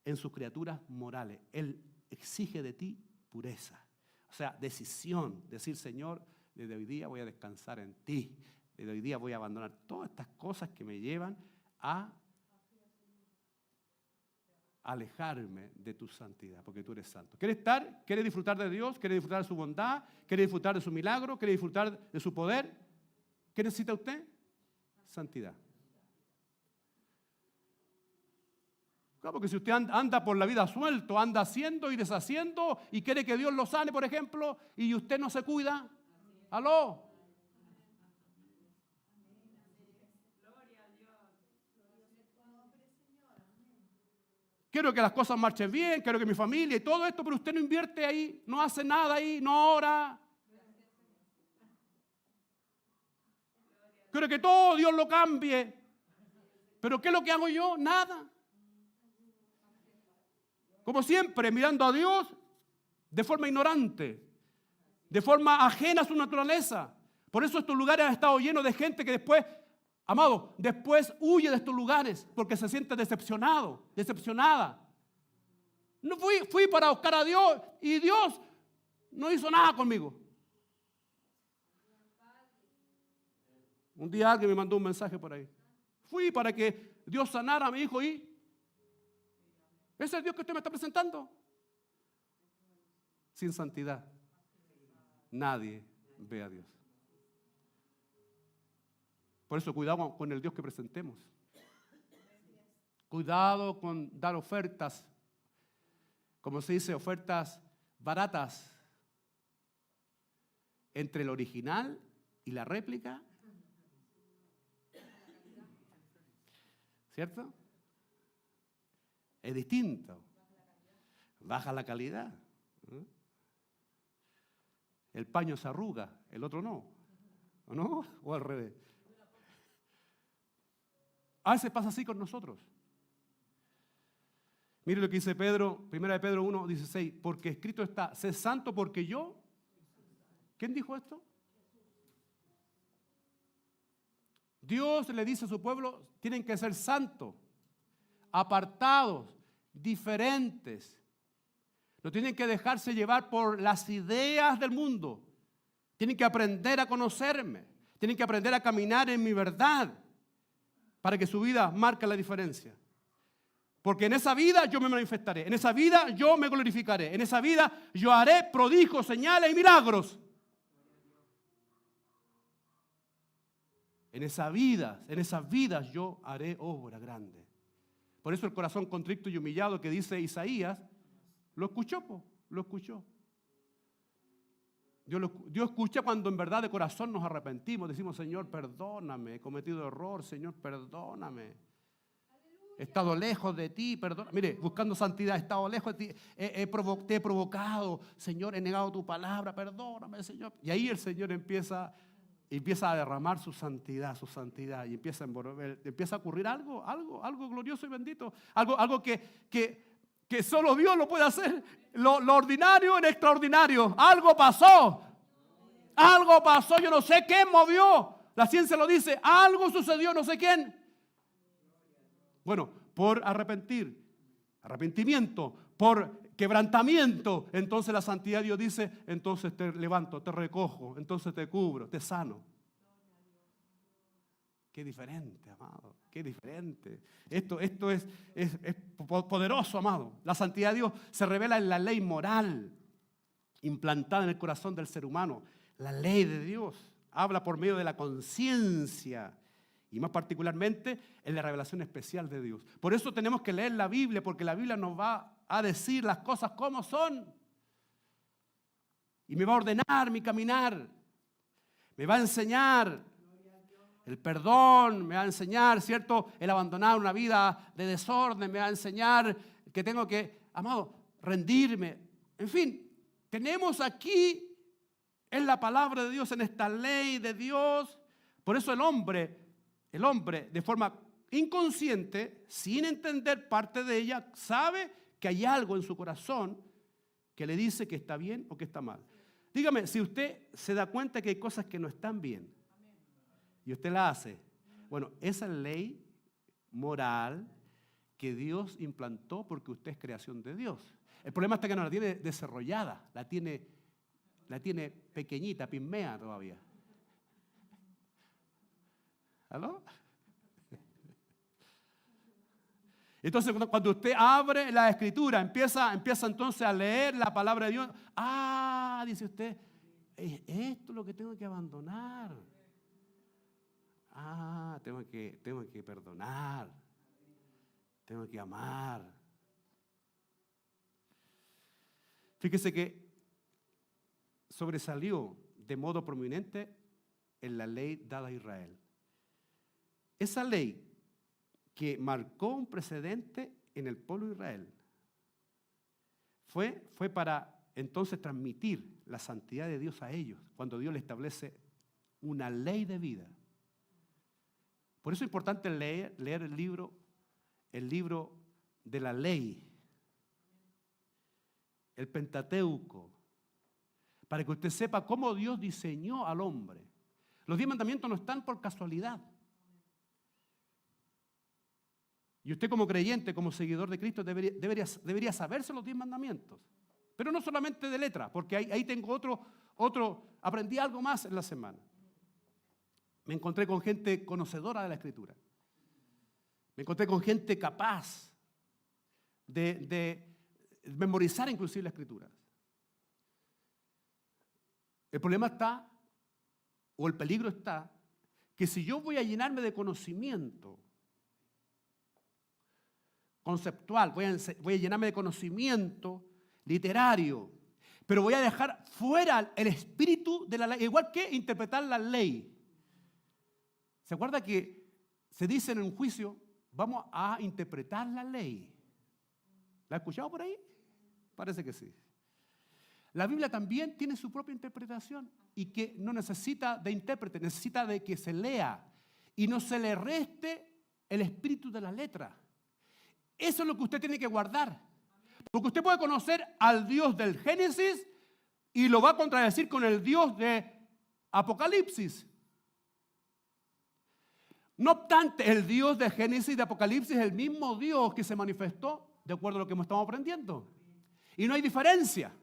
en sus criaturas morales. Él exige de ti pureza. O sea, decisión, decir, Señor, desde hoy día voy a descansar en ti. Desde hoy día voy a abandonar todas estas cosas que me llevan a alejarme de tu santidad, porque tú eres santo. ¿Quiere disfrutar de Dios? ¿Quiere disfrutar de su bondad? ¿Quiere disfrutar de su milagro? ¿Quiere disfrutar de su poder? ¿Qué necesita usted? Santidad. Claro, porque si usted anda por la vida suelto, anda haciendo y deshaciendo y quiere que Dios lo sane, por ejemplo, y usted no se cuida, ¡aló! Quiero que las cosas marchen bien, quiero que mi familia y todo esto, pero usted no invierte ahí, no hace nada ahí, no ora. Quiero que todo Dios lo cambie. ¿Pero qué es lo que hago yo? Nada. Como siempre, mirando a Dios de forma ignorante, de forma ajena a su naturaleza. Por eso estos lugares han estado llenos de gente que después, amado, después huye de estos lugares porque se siente decepcionado, decepcionada. No fui para buscar a Dios y Dios no hizo nada conmigo. Un día alguien me mandó un mensaje por ahí. Fui para que Dios sanara a mi hijo y ¿ese es el Dios que usted me está presentando? Sin santidad, nadie ve a Dios. Por eso cuidado con el Dios que presentemos. Cuidado con dar ofertas, como se dice, ofertas baratas entre el original y la réplica. ¿Cierto? Es distinto. Baja la calidad. El paño se arruga, el otro no. ¿O no? O al revés. A veces pasa así con nosotros. Mire lo que dice Pedro, 1 Pedro 1:16, porque escrito está, sé santo porque yo. ¿Quién dijo esto? Dios le dice a su pueblo, tienen que ser santos, apartados, diferentes. No tienen que dejarse llevar por las ideas del mundo. Tienen que aprender a conocerme. Tienen que aprender a caminar en mi verdad para que su vida marque la diferencia. Porque en esa vida yo me manifestaré, en esa vida yo me glorificaré, en esa vida yo haré prodigios, señales y milagros. En esas vidas yo haré obra grande. Por eso el corazón contrito y humillado que dice Isaías, lo escuchó. Dios escucha cuando en verdad de corazón nos arrepentimos. Decimos, Señor, perdóname, he cometido error, Señor, perdóname. He estado lejos de ti, perdóname. Mire, buscando santidad, he estado lejos de ti, te he provocado, Señor, he negado tu palabra, perdóname, Señor. Y ahí el Señor empieza a derramar su santidad, y empieza a ocurrir algo glorioso y bendito, algo que solo Dios lo puede hacer, lo ordinario en extraordinario. Algo pasó, yo no sé qué movió, la ciencia lo dice, algo sucedió, no sé quién. Bueno, por arrepentimiento, por quebrantamiento, entonces la santidad de Dios dice, entonces te levanto, te recojo, entonces te cubro, te sano. Qué diferente, amado, qué diferente. Esto es poderoso, amado. La santidad de Dios se revela en la ley moral implantada en el corazón del ser humano. La ley de Dios habla por medio de la conciencia y más particularmente en la revelación especial de Dios. Por eso tenemos que leer la Biblia, porque la Biblia nos va a decir las cosas como son. Y me va a ordenar mi caminar. Me va a enseñar el perdón, me va a enseñar, ¿cierto? El abandonar una vida de desorden, me va a enseñar que tengo que, amado, rendirme. En fin, tenemos aquí en la palabra de Dios, en esta ley de Dios. Por eso el hombre de forma inconsciente, sin entender parte de ella, sabe que hay algo en su corazón que le dice que está bien o que está mal. Dígame, si usted se da cuenta que hay cosas que no están bien y usted la hace, bueno, esa ley moral que Dios implantó porque usted es creación de Dios. El problema está que no la tiene desarrollada, la tiene pequeñita, pigmea todavía. ¿Aló? Entonces, cuando usted abre la Escritura, empieza entonces a leer la palabra de Dios. Dice usted, esto es lo que tengo que abandonar. Tengo que perdonar. Tengo que amar. Fíjese que sobresalió de modo prominente en la ley dada a Israel. Esa ley que marcó un precedente en el pueblo de Israel fue para entonces transmitir la santidad de Dios a ellos, cuando Dios le establece una ley de vida. Por eso es importante leer el libro de la ley, el Pentateuco, para que usted sepa cómo Dios diseñó al hombre. Los 10 mandamientos no están por casualidad. Y usted como creyente, como seguidor de Cristo, debería saberse los 10 mandamientos. Pero no solamente de letra, porque ahí tengo aprendí algo más en la semana. Me encontré con gente conocedora de la Escritura. Me encontré con gente capaz de memorizar inclusive la Escritura. El problema está, o el peligro está, que si yo voy a llenarme de conocimiento conceptual, voy a llenarme de conocimiento literario, pero voy a dejar fuera el espíritu de la ley, igual que interpretar la ley. ¿Se acuerda que se dice en un juicio, vamos a interpretar la ley? ¿La ha escuchado por ahí? Parece que sí. La Biblia también tiene su propia interpretación y que no necesita de intérprete, necesita de que se lea y no se le reste el espíritu de la letra. Eso es lo que usted tiene que guardar. Porque usted puede conocer al Dios del Génesis y lo va a contradecir con el Dios de Apocalipsis. No obstante, el Dios de Génesis y de Apocalipsis es el mismo Dios que se manifestó de acuerdo a lo que estamos aprendiendo. Y no hay diferencia.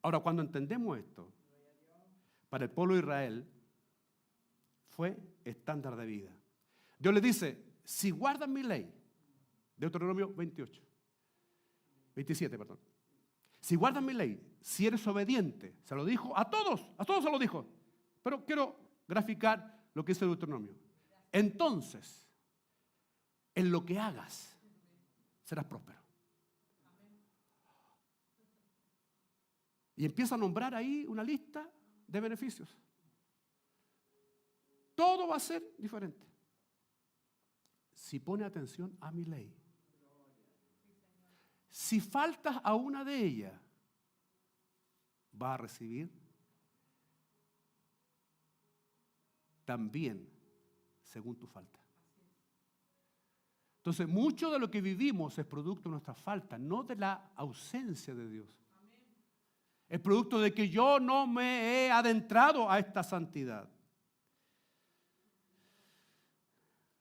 Ahora, cuando entendemos esto, para el pueblo de Israel fue estándar de vida. Dios le dice, si guardan mi ley, Deuteronomio 27, perdón. Si guardan mi ley, si eres obediente, se lo dijo a todos se lo dijo. Pero quiero graficar lo que dice Deuteronomio. Entonces, en lo que hagas, serás próspero. Y empieza a nombrar ahí una lista de beneficios. Todo va a ser diferente. Si pone atención a mi ley. Si faltas a una de ellas, va a recibir también según tu falta. Entonces, mucho de lo que vivimos es producto de nuestra falta, no de la ausencia de Dios. Es producto de que yo no me he adentrado a esta santidad.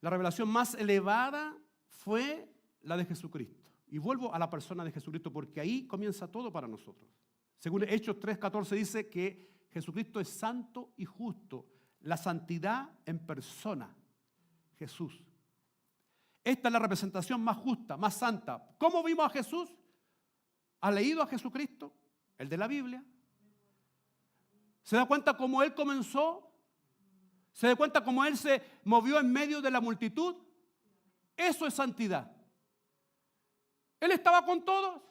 La revelación más elevada fue la de Jesucristo. Y vuelvo a la persona de Jesucristo porque ahí comienza todo para nosotros. Según Hechos 3:14 dice que Jesucristo es santo y justo. La santidad en persona. Jesús. Esta es la representación más justa, más santa. ¿Cómo vimos a Jesús? ¿Ha leído a Jesucristo? El de la Biblia. ¿Se da cuenta cómo Él comenzó? ¿Se da cuenta cómo Él se movió en medio de la multitud? Eso es santidad. Él estaba con todos,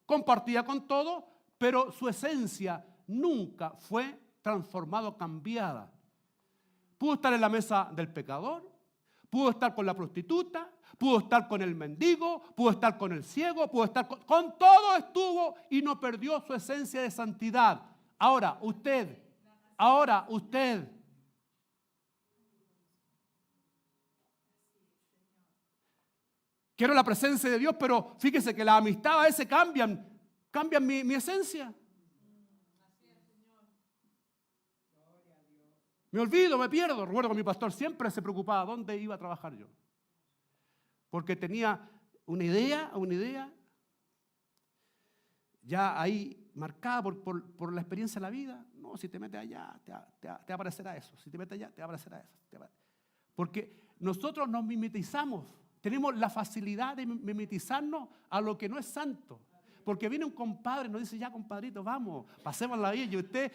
compartía con todos, pero su esencia nunca fue transformada o cambiada. Pudo estar en la mesa del pecador, pudo estar con la prostituta, pudo estar con el mendigo, pudo estar con el ciego, pudo estar con todo estuvo y no perdió su esencia de santidad. Ahora usted. Quiero la presencia de Dios, pero fíjese que las amistades a veces cambian mi esencia. Me olvido, me pierdo. Recuerdo que mi pastor siempre se preocupaba dónde iba a trabajar yo. Porque tenía una idea ya ahí marcada por la experiencia de la vida. No, si te metes allá, te aparecerá eso. Si te metes allá, te aparecerá eso. Porque nosotros nos mimetizamos. Tenemos la facilidad de mimetizarnos a lo que no es santo. Porque viene un compadre y nos dice, ya compadrito, vamos, pasemos la vida. Y usted,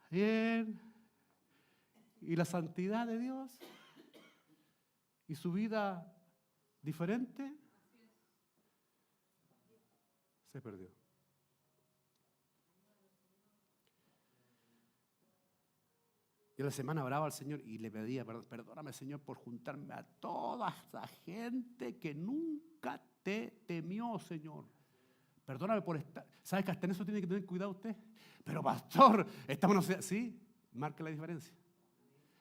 bien. Y la santidad de Dios y su vida diferente se perdió. Yo la semana oraba al Señor y le pedía, perdóname Señor por juntarme a toda esa gente que nunca te temió, Señor. Perdóname por estar. ¿Sabes que hasta en eso tiene que tener cuidado usted? Pero pastor, estamos... Sí, marque la diferencia.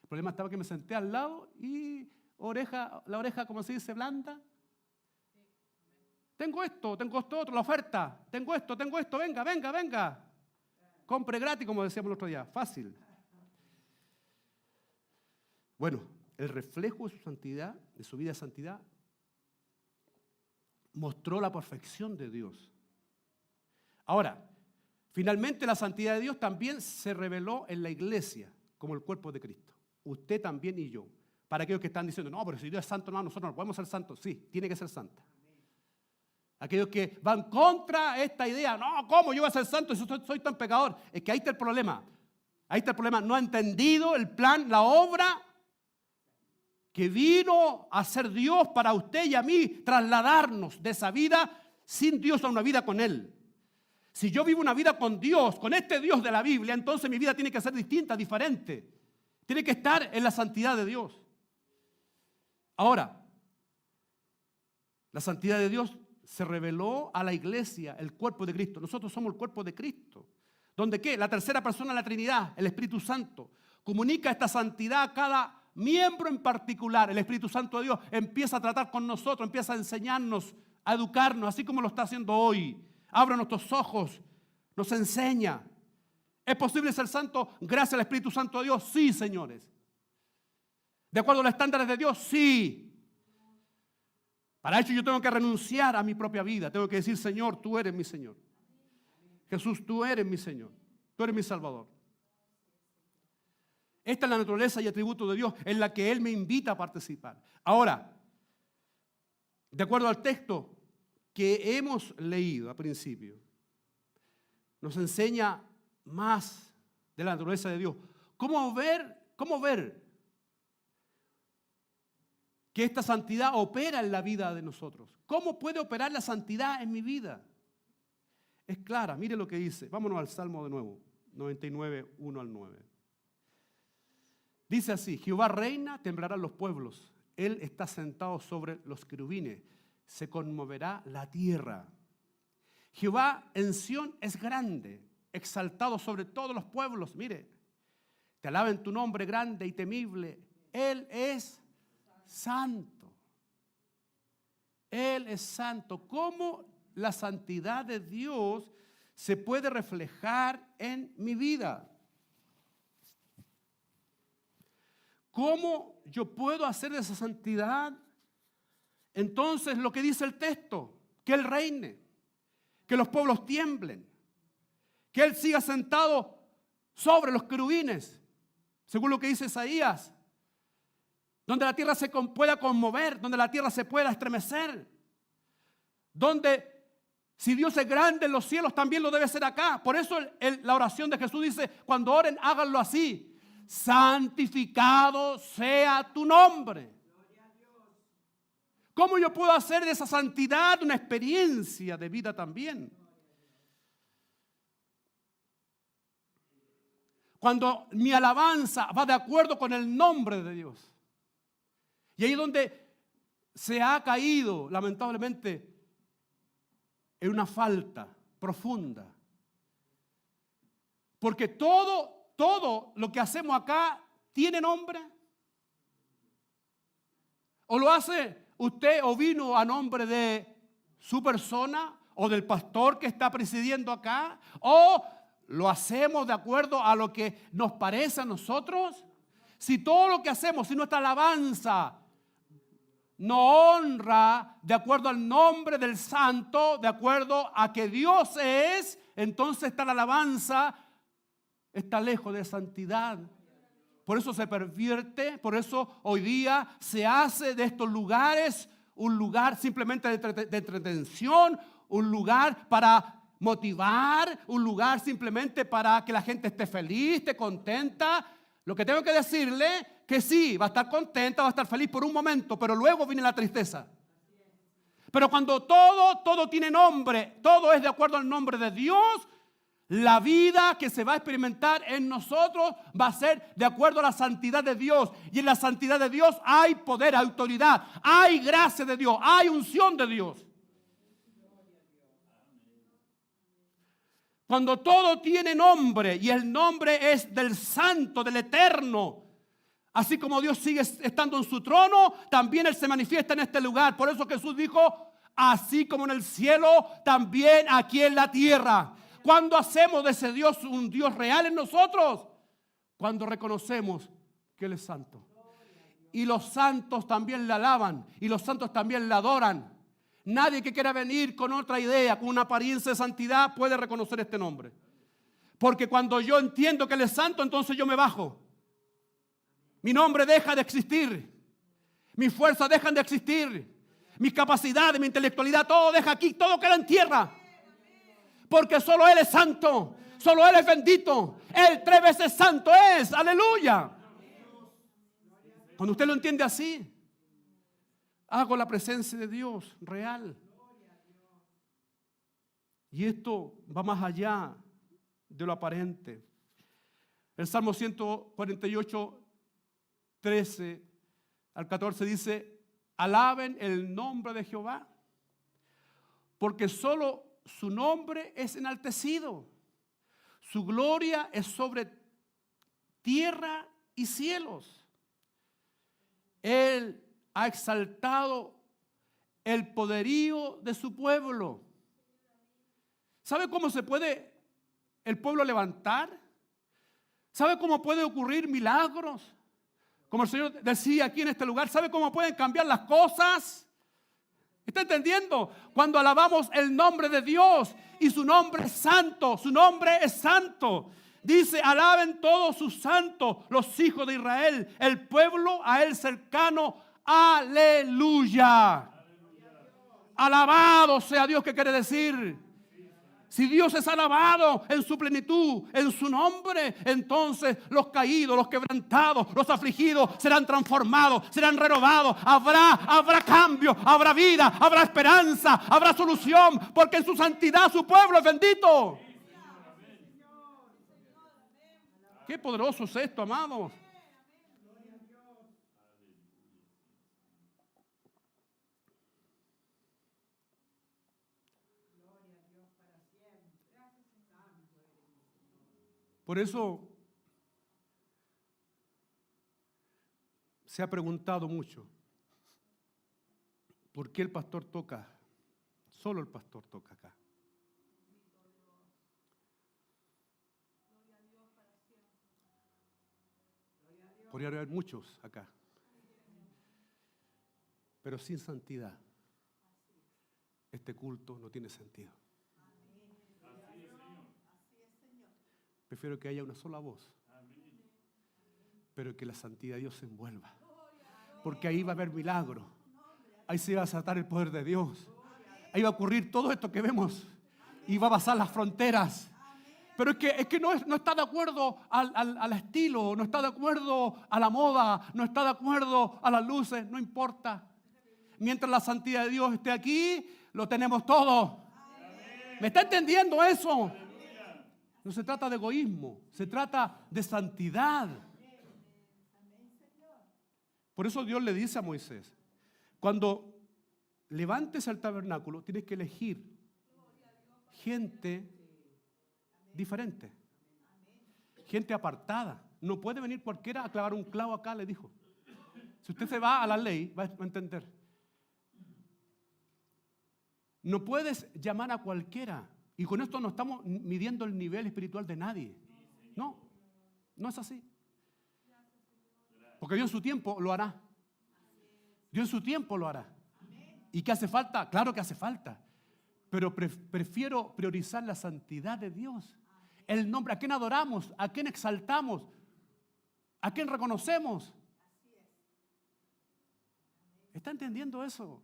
El problema estaba que me senté al lado y la oreja, como se dice, blanda. Tengo esto otro, la oferta. Tengo esto, venga. Compre gratis, como decíamos el otro día. Fácil. Bueno, el reflejo de su santidad, de su vida de santidad, mostró la perfección de Dios. Ahora, finalmente la santidad de Dios también se reveló en la iglesia, como el cuerpo de Cristo. Usted también y yo. Para aquellos que están diciendo, no, pero si Dios es santo, no, nosotros no podemos ser santos. Sí, tiene que ser santa. Aquellos que van contra esta idea. No, ¿cómo yo voy a ser santo si soy tan pecador? Es que ahí está el problema. Ahí está el problema. No ha entendido el plan, la obra que vino a ser Dios para usted y a mí, trasladarnos de esa vida sin Dios a una vida con Él. Si yo vivo una vida con Dios, con este Dios de la Biblia, entonces mi vida tiene que ser distinta, diferente. Tiene que estar en la santidad de Dios. Ahora, la santidad de Dios se reveló a la iglesia, el cuerpo de Cristo. Nosotros somos el cuerpo de Cristo. ¿Donde qué? La tercera persona de la Trinidad, el Espíritu Santo, comunica esta santidad a cada miembro en particular. El Espíritu Santo de Dios empieza a tratar con nosotros, empieza a enseñarnos, a educarnos, así como lo está haciendo hoy. Abre nuestros ojos, nos enseña. ¿Es posible ser santo gracias al Espíritu Santo de Dios? Sí, señores. ¿De acuerdo a los estándares de Dios? Sí. Para eso yo tengo que renunciar a mi propia vida. Tengo que decir, Señor, tú eres mi Señor. Jesús, tú eres mi Señor. Tú eres mi Salvador. Esta es la naturaleza y atributo de Dios en la que Él me invita a participar. Ahora, de acuerdo al texto que hemos leído al principio, nos enseña más de la naturaleza de Dios. ¿Cómo ver que esta santidad opera en la vida de nosotros? ¿Cómo puede operar la santidad en mi vida? Es clara, mire lo que dice. Vámonos al Salmo de nuevo, 99, 1 al 9. Dice así: Jehová reina, temblarán los pueblos. Él está sentado sobre los querubines. Se conmoverá la tierra. Jehová en Sión es grande, exaltado sobre todos los pueblos. Mire, te alaben tu nombre grande y temible. Él es santo. Él es santo. ¿Cómo la santidad de Dios se puede reflejar en mi vida? ¿Cómo yo puedo hacer de esa santidad? Entonces, lo que dice el texto, que Él reine, que los pueblos tiemblen, que Él siga sentado sobre los querubines, según lo que dice Isaías, donde la tierra se pueda conmover, donde la tierra se pueda estremecer, donde si Dios es grande en los cielos, también lo debe ser acá. Por eso la oración de Jesús dice, cuando oren, háganlo así: santificado sea tu nombre. ¿Cómo yo puedo hacer de esa santidad una experiencia de vida también? Cuando mi alabanza va de acuerdo con el nombre de Dios. Y ahí es donde se ha caído, lamentablemente, en una falta profunda. Porque todo lo que hacemos acá tiene nombre. ¿O lo hace usted o vino a nombre de su persona o del pastor que está presidiendo acá? ¿O lo hacemos de acuerdo a lo que nos parece a nosotros? Si todo lo que hacemos, si nuestra alabanza no honra de acuerdo al nombre del santo, de acuerdo a que Dios es, entonces la alabanza está lejos de santidad. Por eso se pervierte, por eso hoy día se hace de estos lugares un lugar simplemente de entretención, un lugar para motivar, un lugar simplemente para que la gente esté feliz, esté contenta. Lo que tengo que decirle que sí, va a estar contenta, va a estar feliz por un momento, pero luego viene la tristeza. Pero cuando todo tiene nombre, todo es de acuerdo al nombre de Dios, la vida que se va a experimentar en nosotros va a ser de acuerdo a la santidad de Dios. Y en la santidad de Dios hay poder, autoridad, hay gracia de Dios, hay unción de Dios. Cuando todo tiene nombre y el nombre es del Santo, del Eterno, así como Dios sigue estando en su trono, también Él se manifiesta en este lugar. Por eso Jesús dijo, así como en el cielo, también aquí en la tierra. Cuando hacemos de ese Dios un Dios real en nosotros, cuando reconocemos que Él es santo. Y los santos también le alaban y los santos también le adoran. Nadie que quiera venir con otra idea, con una apariencia de santidad, puede reconocer este nombre. Porque cuando yo entiendo que Él es santo, entonces yo me bajo. Mi nombre deja de existir. Mis fuerzas dejan de existir. mis capacidades, mi intelectualidad, todo deja aquí, todo queda en tierra. Porque solo Él es santo, solo Él es bendito. Él 3 veces santo es, aleluya. Cuando usted lo entiende así, hago la presencia de Dios real. Y esto va más allá de lo aparente. El Salmo 148, 13 al 14 dice: alaben el nombre de Jehová, porque solo su nombre es enaltecido. Su gloria es sobre tierra y cielos. Él ha exaltado el poderío de su pueblo. ¿Sabe cómo se puede el pueblo levantar? ¿Sabe cómo puede ocurrir milagros? Como el Señor decía aquí en este lugar, ¿sabe cómo pueden cambiar las cosas? ¿Está entendiendo? Cuando alabamos el nombre de Dios y su nombre es santo, su nombre es santo. Dice: alaben todos sus santos, los hijos de Israel, el pueblo a Él cercano. Aleluya. Alabado sea Dios. ¿Qué quiere decir? Si Dios es alabado en su plenitud, en su nombre, entonces los caídos, los quebrantados, los afligidos serán transformados, serán renovados. Habrá cambio, habrá vida, habrá esperanza, habrá solución, porque en su santidad su pueblo es bendito. Qué poderoso es esto, amados. Por eso se ha preguntado mucho: ¿por qué el pastor toca? Solo el pastor toca acá. Podría haber muchos acá, pero sin santidad este culto no tiene sentido. Prefiero que haya una sola voz, pero que la santidad de Dios se envuelva, porque ahí va a haber milagro, ahí se va a desatar el poder de Dios, ahí va a ocurrir todo esto que vemos y va a pasar las fronteras. Pero es que no está de acuerdo al estilo, no está de acuerdo a la moda, no está de acuerdo a las luces, no importa. Mientras la santidad de Dios esté aquí, lo tenemos todo. ¿Me está entendiendo eso? No se trata de egoísmo, se trata de santidad. Por eso Dios le dice a Moisés: cuando levantes el tabernáculo, tienes que elegir gente diferente, gente apartada. No puede venir cualquiera a clavar un clavo acá, le dijo. Si usted se va a la ley, va a entender. No puedes llamar a cualquiera. Y con esto no estamos midiendo el nivel espiritual de nadie. No, no es así. Porque Dios en su tiempo lo hará. Dios en su tiempo lo hará. ¿Y qué hace falta? Claro que hace falta. Pero prefiero priorizar la santidad de Dios. El nombre, ¿a quién adoramos? ¿A quién exaltamos? ¿A quién reconocemos? ¿Está entendiendo eso?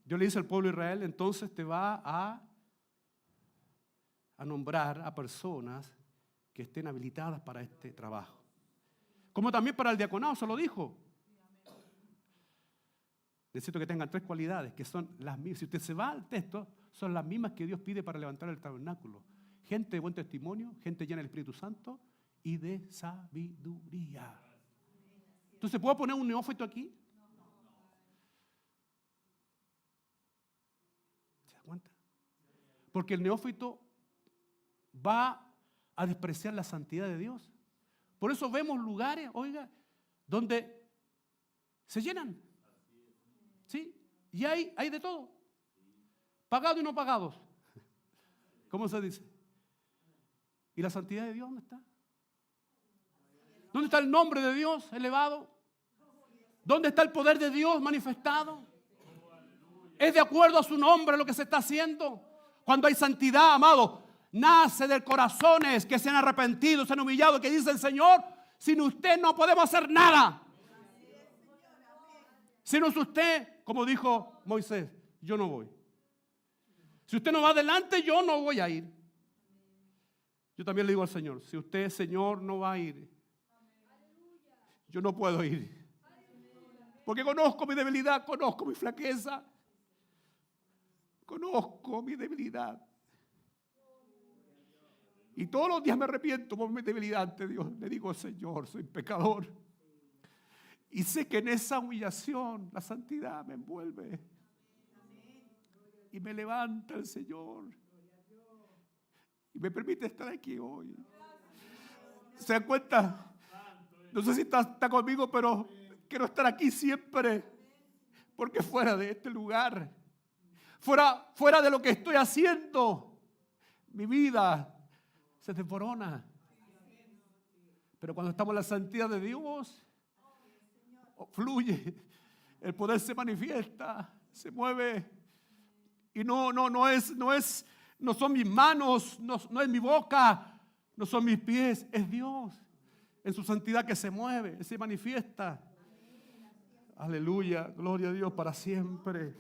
Dios le dice al pueblo de Israel: entonces te va a nombrar a personas que estén habilitadas para este trabajo. Como también para el diaconado, se lo dijo. Necesito que tengan 3 cualidades que son las mismas. Si usted se va al texto, son las mismas que Dios pide para levantar el tabernáculo. Gente de buen testimonio, gente llena del Espíritu Santo y de sabiduría. Entonces, ¿puedo poner un neófito aquí? ¿Se da cuenta? Porque el neófito va a despreciar la santidad de Dios. Por eso vemos lugares, oiga, donde se llenan. ¿Sí? Y hay de todo. Pagados y no pagados. ¿Cómo se dice? ¿Y la santidad de Dios dónde está? ¿Dónde está el nombre de Dios elevado? ¿Dónde está el poder de Dios manifestado? ¿Es de acuerdo a su nombre lo que se está haciendo? Cuando hay santidad, amado, nace de corazones que se han arrepentido, se han humillado, que dicen: Señor, sin usted no podemos hacer nada. Si no es usted, como dijo Moisés, yo no voy. Si usted no va adelante, yo no voy a ir. Yo también le digo al Señor, si usted, Señor, no va a ir, yo no puedo ir. Porque conozco mi debilidad, conozco mi flaqueza, conozco mi debilidad. Y todos los días me arrepiento por mi debilidad ante Dios. Le digo, Señor, soy pecador. Y sé que en esa humillación la santidad me envuelve. Y me levanta el Señor. Y me permite estar aquí hoy. ¿Se dan cuenta? No sé si está conmigo, pero quiero estar aquí siempre. Porque fuera de este lugar, fuera de lo que estoy haciendo, mi vida se desborona. Pero cuando estamos en la santidad de Dios, fluye, el poder se manifiesta, se mueve. Y no son mis manos, no es mi boca, no son mis pies, es Dios en su santidad que se mueve, se manifiesta. Aleluya, gloria a Dios para siempre.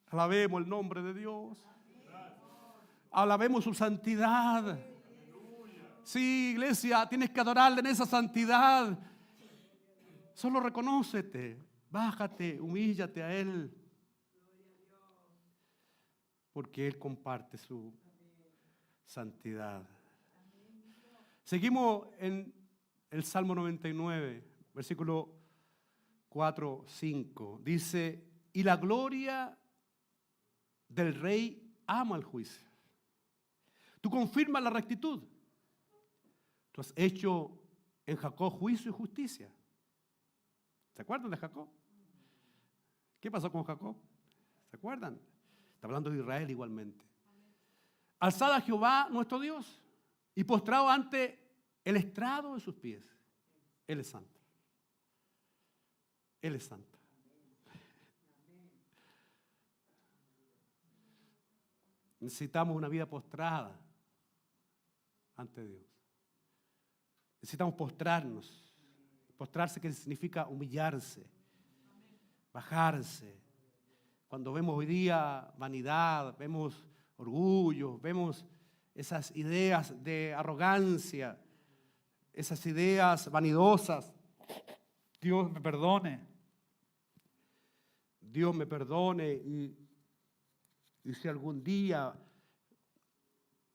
Alabemos el nombre de Dios. Alabemos su santidad. Sí, iglesia, tienes que adorarle en esa santidad. Solo reconócete, bájate, humíllate a Él. Porque Él comparte su santidad. Seguimos en el Salmo 99, versículo 4, 5. Dice, y la gloria del Rey ama el juicio. Tú confirmas la rectitud. Tú has hecho en Jacob juicio y justicia. ¿Se acuerdan de Jacob? ¿Qué pasó con Jacob? ¿Se acuerdan? Está hablando de Israel igualmente. Alzad a Jehová nuestro Dios y postrado ante el estrado de sus pies. Él es santo. Él es santo. Necesitamos una vida postrada ante Dios. Necesitamos postrarnos. Postrarse, que significa humillarse, bajarse. Cuando vemos hoy día vanidad, vemos orgullo, vemos esas ideas de arrogancia, esas ideas vanidosas. Dios me perdone. Dios me perdone. Y si algún día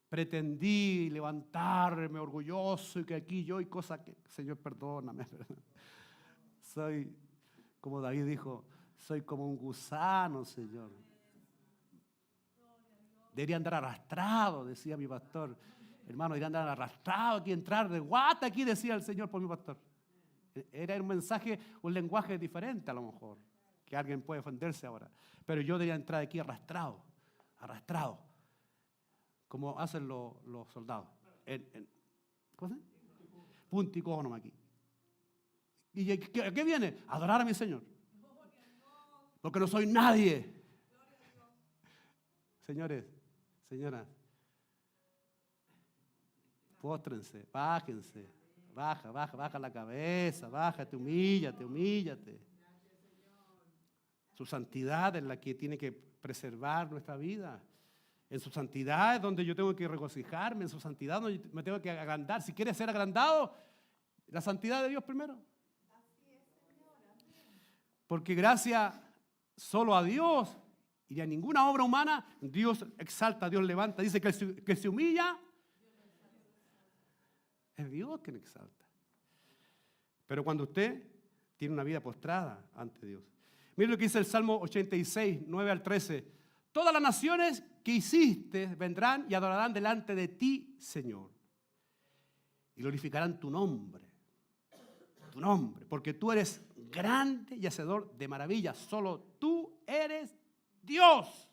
pretendí levantarme orgulloso y que aquí yo y cosas que, Señor, perdóname. Soy, como David dijo, soy como un gusano, Señor. Debería andar arrastrado, decía mi pastor. Hermano, debería andar arrastrado aquí, entrar de guata aquí, decía el Señor por mi pastor. Era un mensaje, un lenguaje diferente a lo mejor, que alguien puede ofenderse ahora. Pero yo debería entrar aquí arrastrado, como hacen los soldados. ¿Cómo se llama? Puntico nomás aquí. ¿Y a qué viene? A adorar a mi Señor. Porque no soy nadie. Señores, señoras, póstrense, bájense, baja la cabeza, bájate, humíllate. Su santidad es la que tiene que preservar nuestra vida. En su santidad es donde yo tengo que regocijarme, en su santidad donde yo me tengo que agrandar. Si quieres ser agrandado, la santidad de Dios primero. Porque gracias solo a Dios y a ninguna obra humana, Dios exalta, Dios levanta. Dice que se humilla, es Dios quien exalta. Pero cuando usted tiene una vida postrada ante Dios. Mire lo que dice el Salmo 86, 9 al 13. Todas las naciones que hiciste vendrán y adorarán delante de ti, Señor. Y glorificarán tu nombre, porque tú eres grande y hacedor de maravillas. Solo tú eres Dios.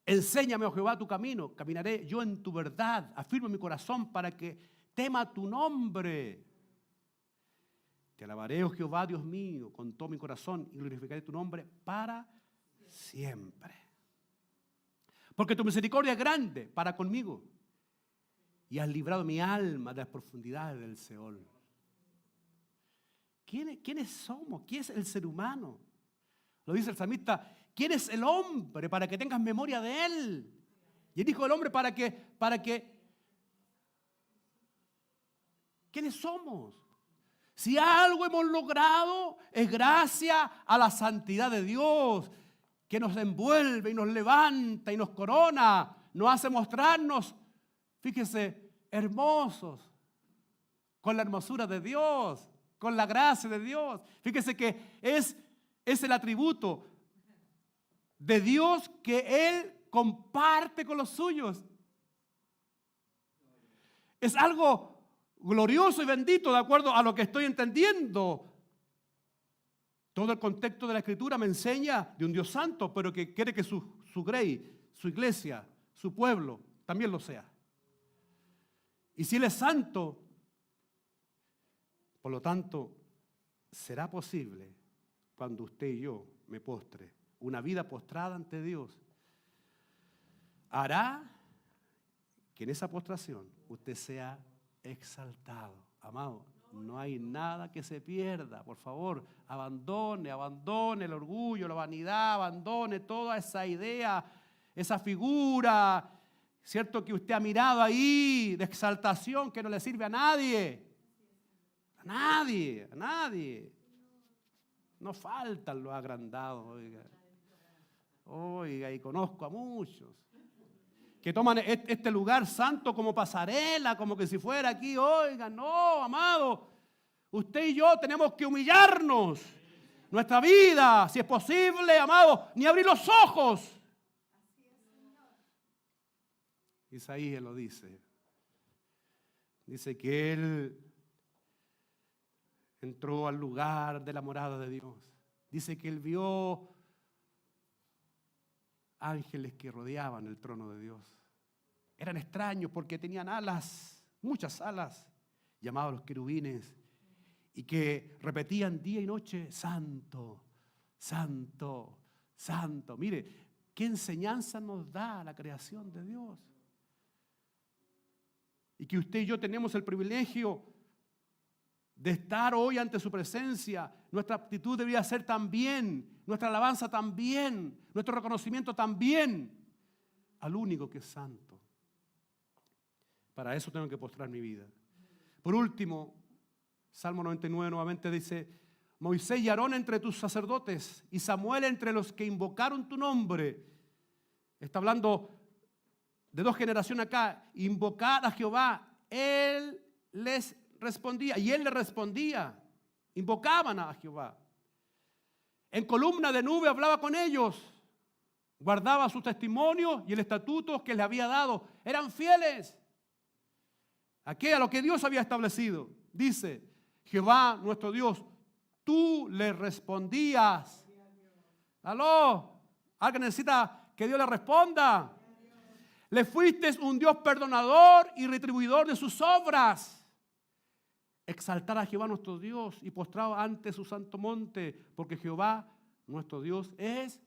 Enséñame, oh Jehová, tu camino. Caminaré yo en tu verdad. Afirma mi corazón para que tema tu nombre. Te alabaré, oh Jehová, Dios mío, con todo mi corazón y glorificaré tu nombre para siempre. Porque tu misericordia es grande para conmigo y has librado mi alma de las profundidades del Seol. ¿quiénes somos? ¿Quién es el ser humano? Lo dice el salmista, ¿quién es el hombre para que tengas memoria de él? Y el Hijo del Hombre para que ¿quiénes somos? Si algo hemos logrado es gracias a la santidad de Dios, que nos envuelve y nos levanta y nos corona, nos hace mostrarnos, fíjese, hermosos, con la hermosura de Dios, con la gracia de Dios. Fíjese que es el atributo de Dios que Él comparte con los suyos. Es algo glorioso y bendito de acuerdo a lo que estoy entendiendo. Todo el contexto de la Escritura me enseña de un Dios santo, pero que quiere que su grey, su iglesia, su pueblo también lo sea. Y si Él es santo, por lo tanto, será posible cuando usted y yo me postre, una vida postrada ante Dios, hará que en esa postración usted sea exaltado. Amado, no hay nada que se pierda. Por favor, abandone el orgullo, la vanidad, abandone toda esa idea, esa figura, ¿cierto? Que usted ha mirado ahí de exaltación que no le sirve a nadie. A nadie, a nadie. No faltan los agrandados, oiga. Oiga, y conozco a muchos que toman este lugar santo como pasarela, como que si fuera aquí, oiga, no, amado. Usted y yo tenemos que humillarnos. Nuestra vida, si es posible, amado, ni abrir los ojos. Isaías lo dice. Dice que él entró al lugar de la morada de Dios. Dice que él vio ángeles que rodeaban el trono de Dios. Eran extraños porque tenían alas, muchas alas, llamados los querubines, y que repetían día y noche, santo, santo, santo. Mire, qué enseñanza nos da la creación de Dios. Y que usted y yo tenemos el privilegio de estar hoy ante su presencia. Nuestra actitud debería ser también, nuestra alabanza también, nuestro reconocimiento también al único que es santo. Para eso tengo que postrar mi vida. Por último, Salmo 99 nuevamente dice, Moisés y Aarón entre tus sacerdotes y Samuel entre los que invocaron tu nombre. Está hablando de dos generaciones acá. Invocar a Jehová. Él les respondía y él le respondía. Invocaban a Jehová. En columna de nube hablaba con ellos. Guardaba sus testimonios y el estatuto que les había dado. Eran fieles a lo que Dios había establecido. Dice, Jehová nuestro Dios, tú le respondías. ¿Aló? ¿Alguien necesita que Dios le responda? Le fuiste un Dios perdonador y retribuidor de sus obras. Exaltar a Jehová nuestro Dios y postrado ante su santo monte, porque Jehová nuestro Dios es.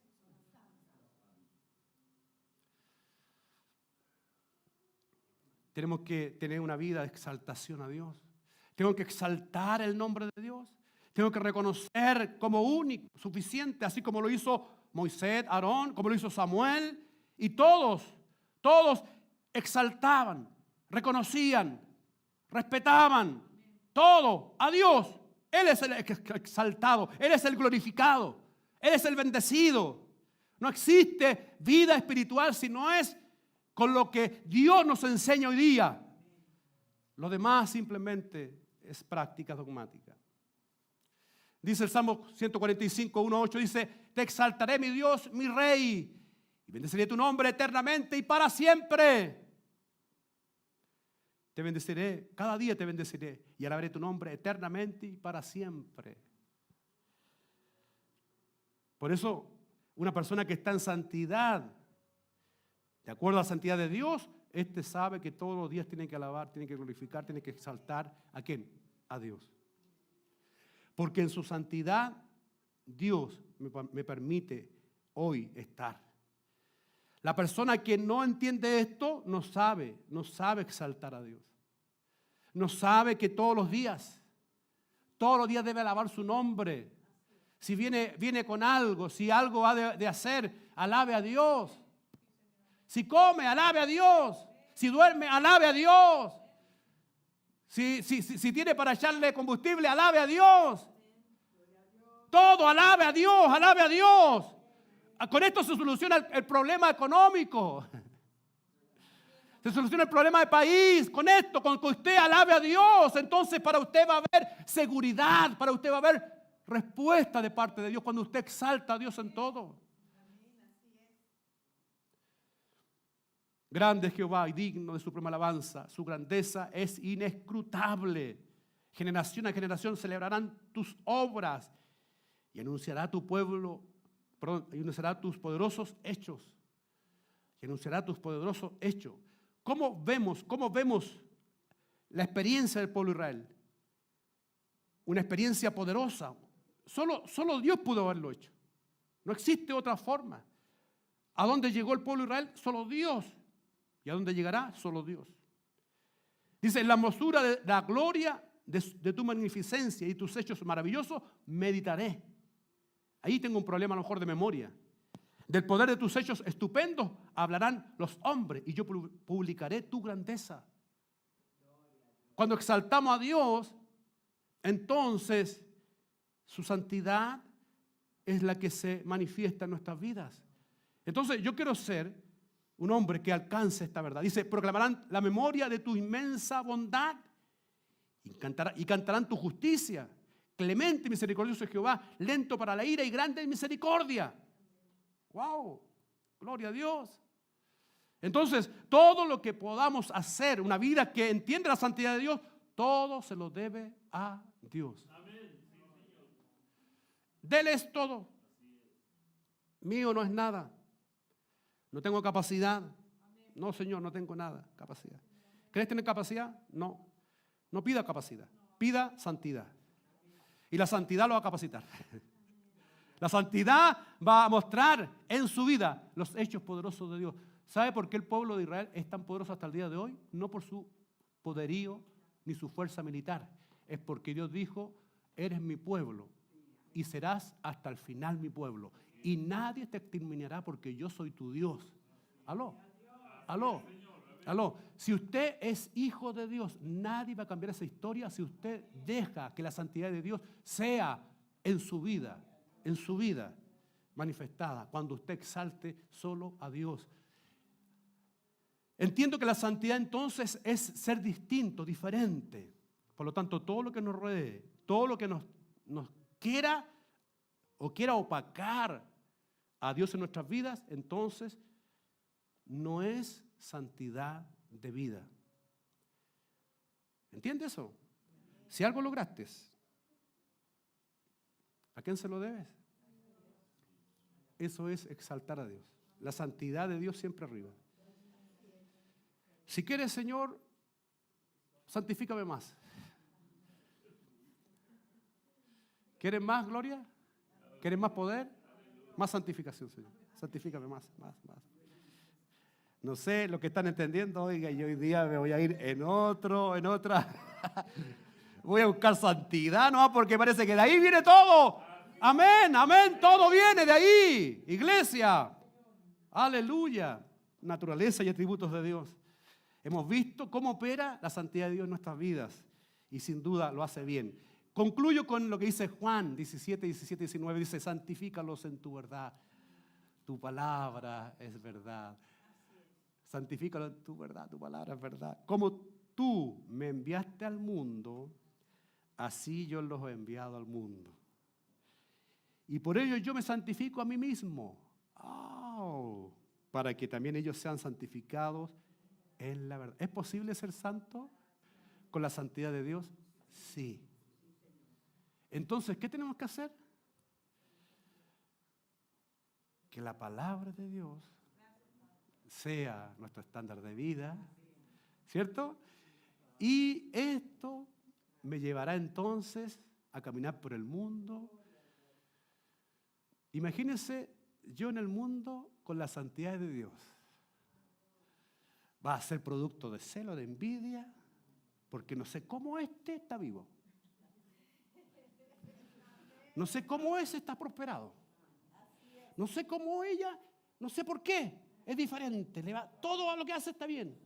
Tenemos que tener una vida de exaltación a Dios. Tengo que exaltar el nombre de Dios. Tengo que reconocer como único, suficiente, así como lo hizo Moisés, Aarón, como lo hizo Samuel. Y todos exaltaban, reconocían, respetaban todo a Dios. Él es el exaltado, Él es el glorificado, Él es el bendecido. No existe vida espiritual si no es con lo que Dios nos enseña hoy día. Lo demás simplemente es práctica dogmática. Dice el Salmo 145, 1:8, dice, te exaltaré mi Dios, mi Rey, y bendeciré tu nombre eternamente y para siempre. Te bendeciré, cada día te bendeciré y alabaré tu nombre eternamente y para siempre. Por eso, una persona que está en santidad, de acuerdo a la santidad de Dios, sabe que todos los días tiene que alabar, tiene que glorificar, tiene que exaltar. ¿A quién? A Dios. Porque en su santidad, Dios me permite hoy estar. La persona que no entiende esto no sabe exaltar a Dios. No sabe que todos los días Todos los días debe alabar su nombre. Si viene con algo, si algo ha de hacer, alabe a Dios. Si come, alabe a Dios. Si duerme, alabe a Dios. Si tiene para echarle combustible, alabe a Dios. Todo, alabe a Dios, alabe a Dios. Con esto se soluciona el problema económico. Se soluciona el problema de país. Con esto, con que usted alabe a Dios, entonces para usted va a haber seguridad, para usted va a haber respuesta de parte de Dios cuando usted exalta a Dios en todo. Grande es Jehová y digno de suprema alabanza. Su grandeza es inescrutable. Generación a generación celebrarán tus obras y anunciará tu pueblo, y anunciará tus poderosos hechos. Y anunciará tus poderosos hechos. ¿Cómo vemos la experiencia del pueblo de Israel? Una experiencia poderosa. Solo Dios pudo haberlo hecho. No existe otra forma. ¿A dónde llegó el pueblo de Israel? Solo Dios. ¿Y a dónde llegará? Solo Dios. Dice, en la hermosura de la gloria de tu magnificencia y tus hechos maravillosos, meditaré. Ahí tengo un problema a lo mejor de memoria. Del poder de tus hechos estupendos hablarán los hombres y yo publicaré tu grandeza. Cuando exaltamos a Dios, entonces su santidad es la que se manifiesta en nuestras vidas. Entonces yo quiero ser un hombre que alcance esta verdad. Dice, proclamarán la memoria de tu inmensa bondad y cantarán tu justicia. Clemente y misericordioso es Jehová, lento para la ira y grande en misericordia. ¡Wow! Gloria a Dios. Entonces, todo lo que podamos hacer, una vida que entiende la santidad de Dios, todo se lo debe a Dios. Dele es todo. Mío no es nada. No tengo capacidad. No, Señor, no tengo nada, capacidad. ¿Querés tener capacidad? No. No pida capacidad. Pida santidad. Y la santidad lo va a capacitar. La santidad va a mostrar en su vida los hechos poderosos de Dios. ¿Sabe por qué el pueblo de Israel es tan poderoso hasta el día de hoy? No por su poderío ni su fuerza militar. Es porque Dios dijo, eres mi pueblo y serás hasta el final mi pueblo. Y nadie te exterminará porque yo soy tu Dios. Aló, aló, aló. Si usted es hijo de Dios, nadie va a cambiar esa historia si usted deja que la santidad de Dios sea en su vida manifestada, cuando usted exalte solo a Dios. Entiendo que la santidad entonces es ser distinto, diferente. Por lo tanto, todo lo que nos rodee, todo lo que nos quiera opacar a Dios en nuestras vidas, entonces no es santidad de vida. ¿Entiendes eso? Si algo lograste, ¿a quién se lo debes? Eso es exaltar a Dios. La santidad de Dios siempre arriba. Si quieres, Señor, santifícame más. ¿Quieres más gloria? ¿Quieres más poder? Más santificación, Señor. Santifícame más. No sé lo que están entendiendo, oiga, yo hoy día me voy a ir en otra. Voy a buscar santidad, ¿no? Porque parece que de ahí viene todo. Amén, todo viene de ahí. Iglesia, aleluya. Naturaleza y atributos de Dios. Hemos visto cómo opera la santidad de Dios en nuestras vidas y sin duda lo hace bien. Concluyo con lo que dice Juan 17, 19. Dice, santifícalos en tu verdad. Tu palabra es verdad. Santifícalo en tu verdad, tu palabra es verdad. Como tú me enviaste al mundo, así yo los he enviado al mundo. Y por ello yo me santifico a mí mismo. Para que también ellos sean santificados en la verdad. ¿Es posible ser santo con la santidad de Dios? Sí. Entonces, ¿qué tenemos que hacer? Que la palabra de Dios sea nuestro estándar de vida, ¿cierto? Y esto me llevará entonces a caminar por el mundo. Imagínense yo en el mundo con la santidad de Dios. Va a ser producto de celo, de envidia, porque no sé cómo este está vivo. No sé cómo ese está prosperado. No sé cómo ella, no sé por qué. Es diferente. Todo lo que hace está bien.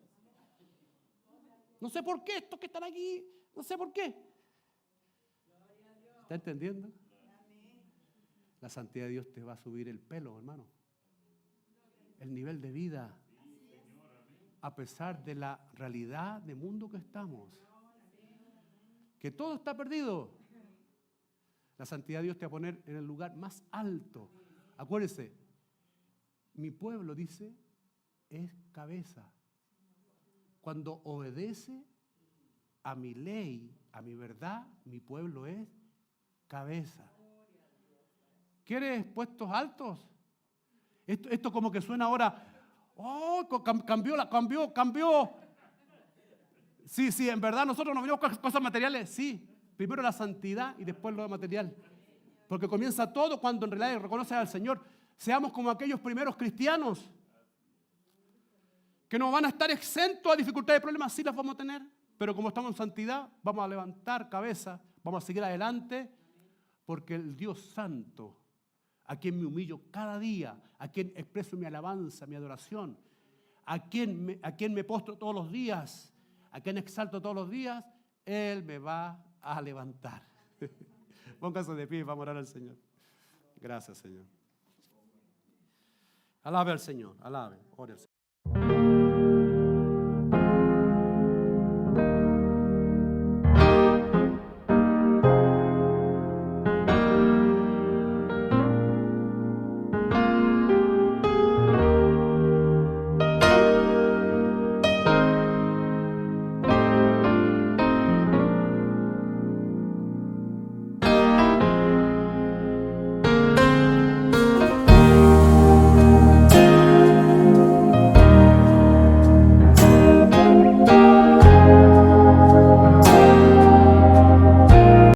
No sé por qué estos que están aquí, no sé por qué. ¿Está entendiendo? La santidad de Dios te va a subir el pelo, hermano. El nivel de vida. A pesar de la realidad de mundo que estamos. Que todo está perdido. La santidad de Dios te va a poner en el lugar más alto. Acuérdese, mi pueblo, dice, es cabeza. Cuando obedece a mi ley, a mi verdad, mi pueblo es cabeza. ¿Quieres puestos altos? Esto como que suena ahora, oh, cambió. Sí, en verdad nosotros nos venimos con cosas materiales, sí. Primero la santidad y después lo material. Porque comienza todo cuando en realidad reconoces al Señor. Seamos como aquellos primeros cristianos que no van a estar exentos a dificultades y problemas, sí las vamos a tener. Pero como estamos en santidad, vamos a levantar cabeza, vamos a seguir adelante, porque el Dios santo, a quien me humillo cada día, a quien expreso mi alabanza, mi adoración, a quien me postro todos los días, a quien exalto todos los días, Él me va a levantar. Póngase de pie y vamos a orar al Señor. Gracias, Señor. Alabe al Señor, alabe, ore al Señor.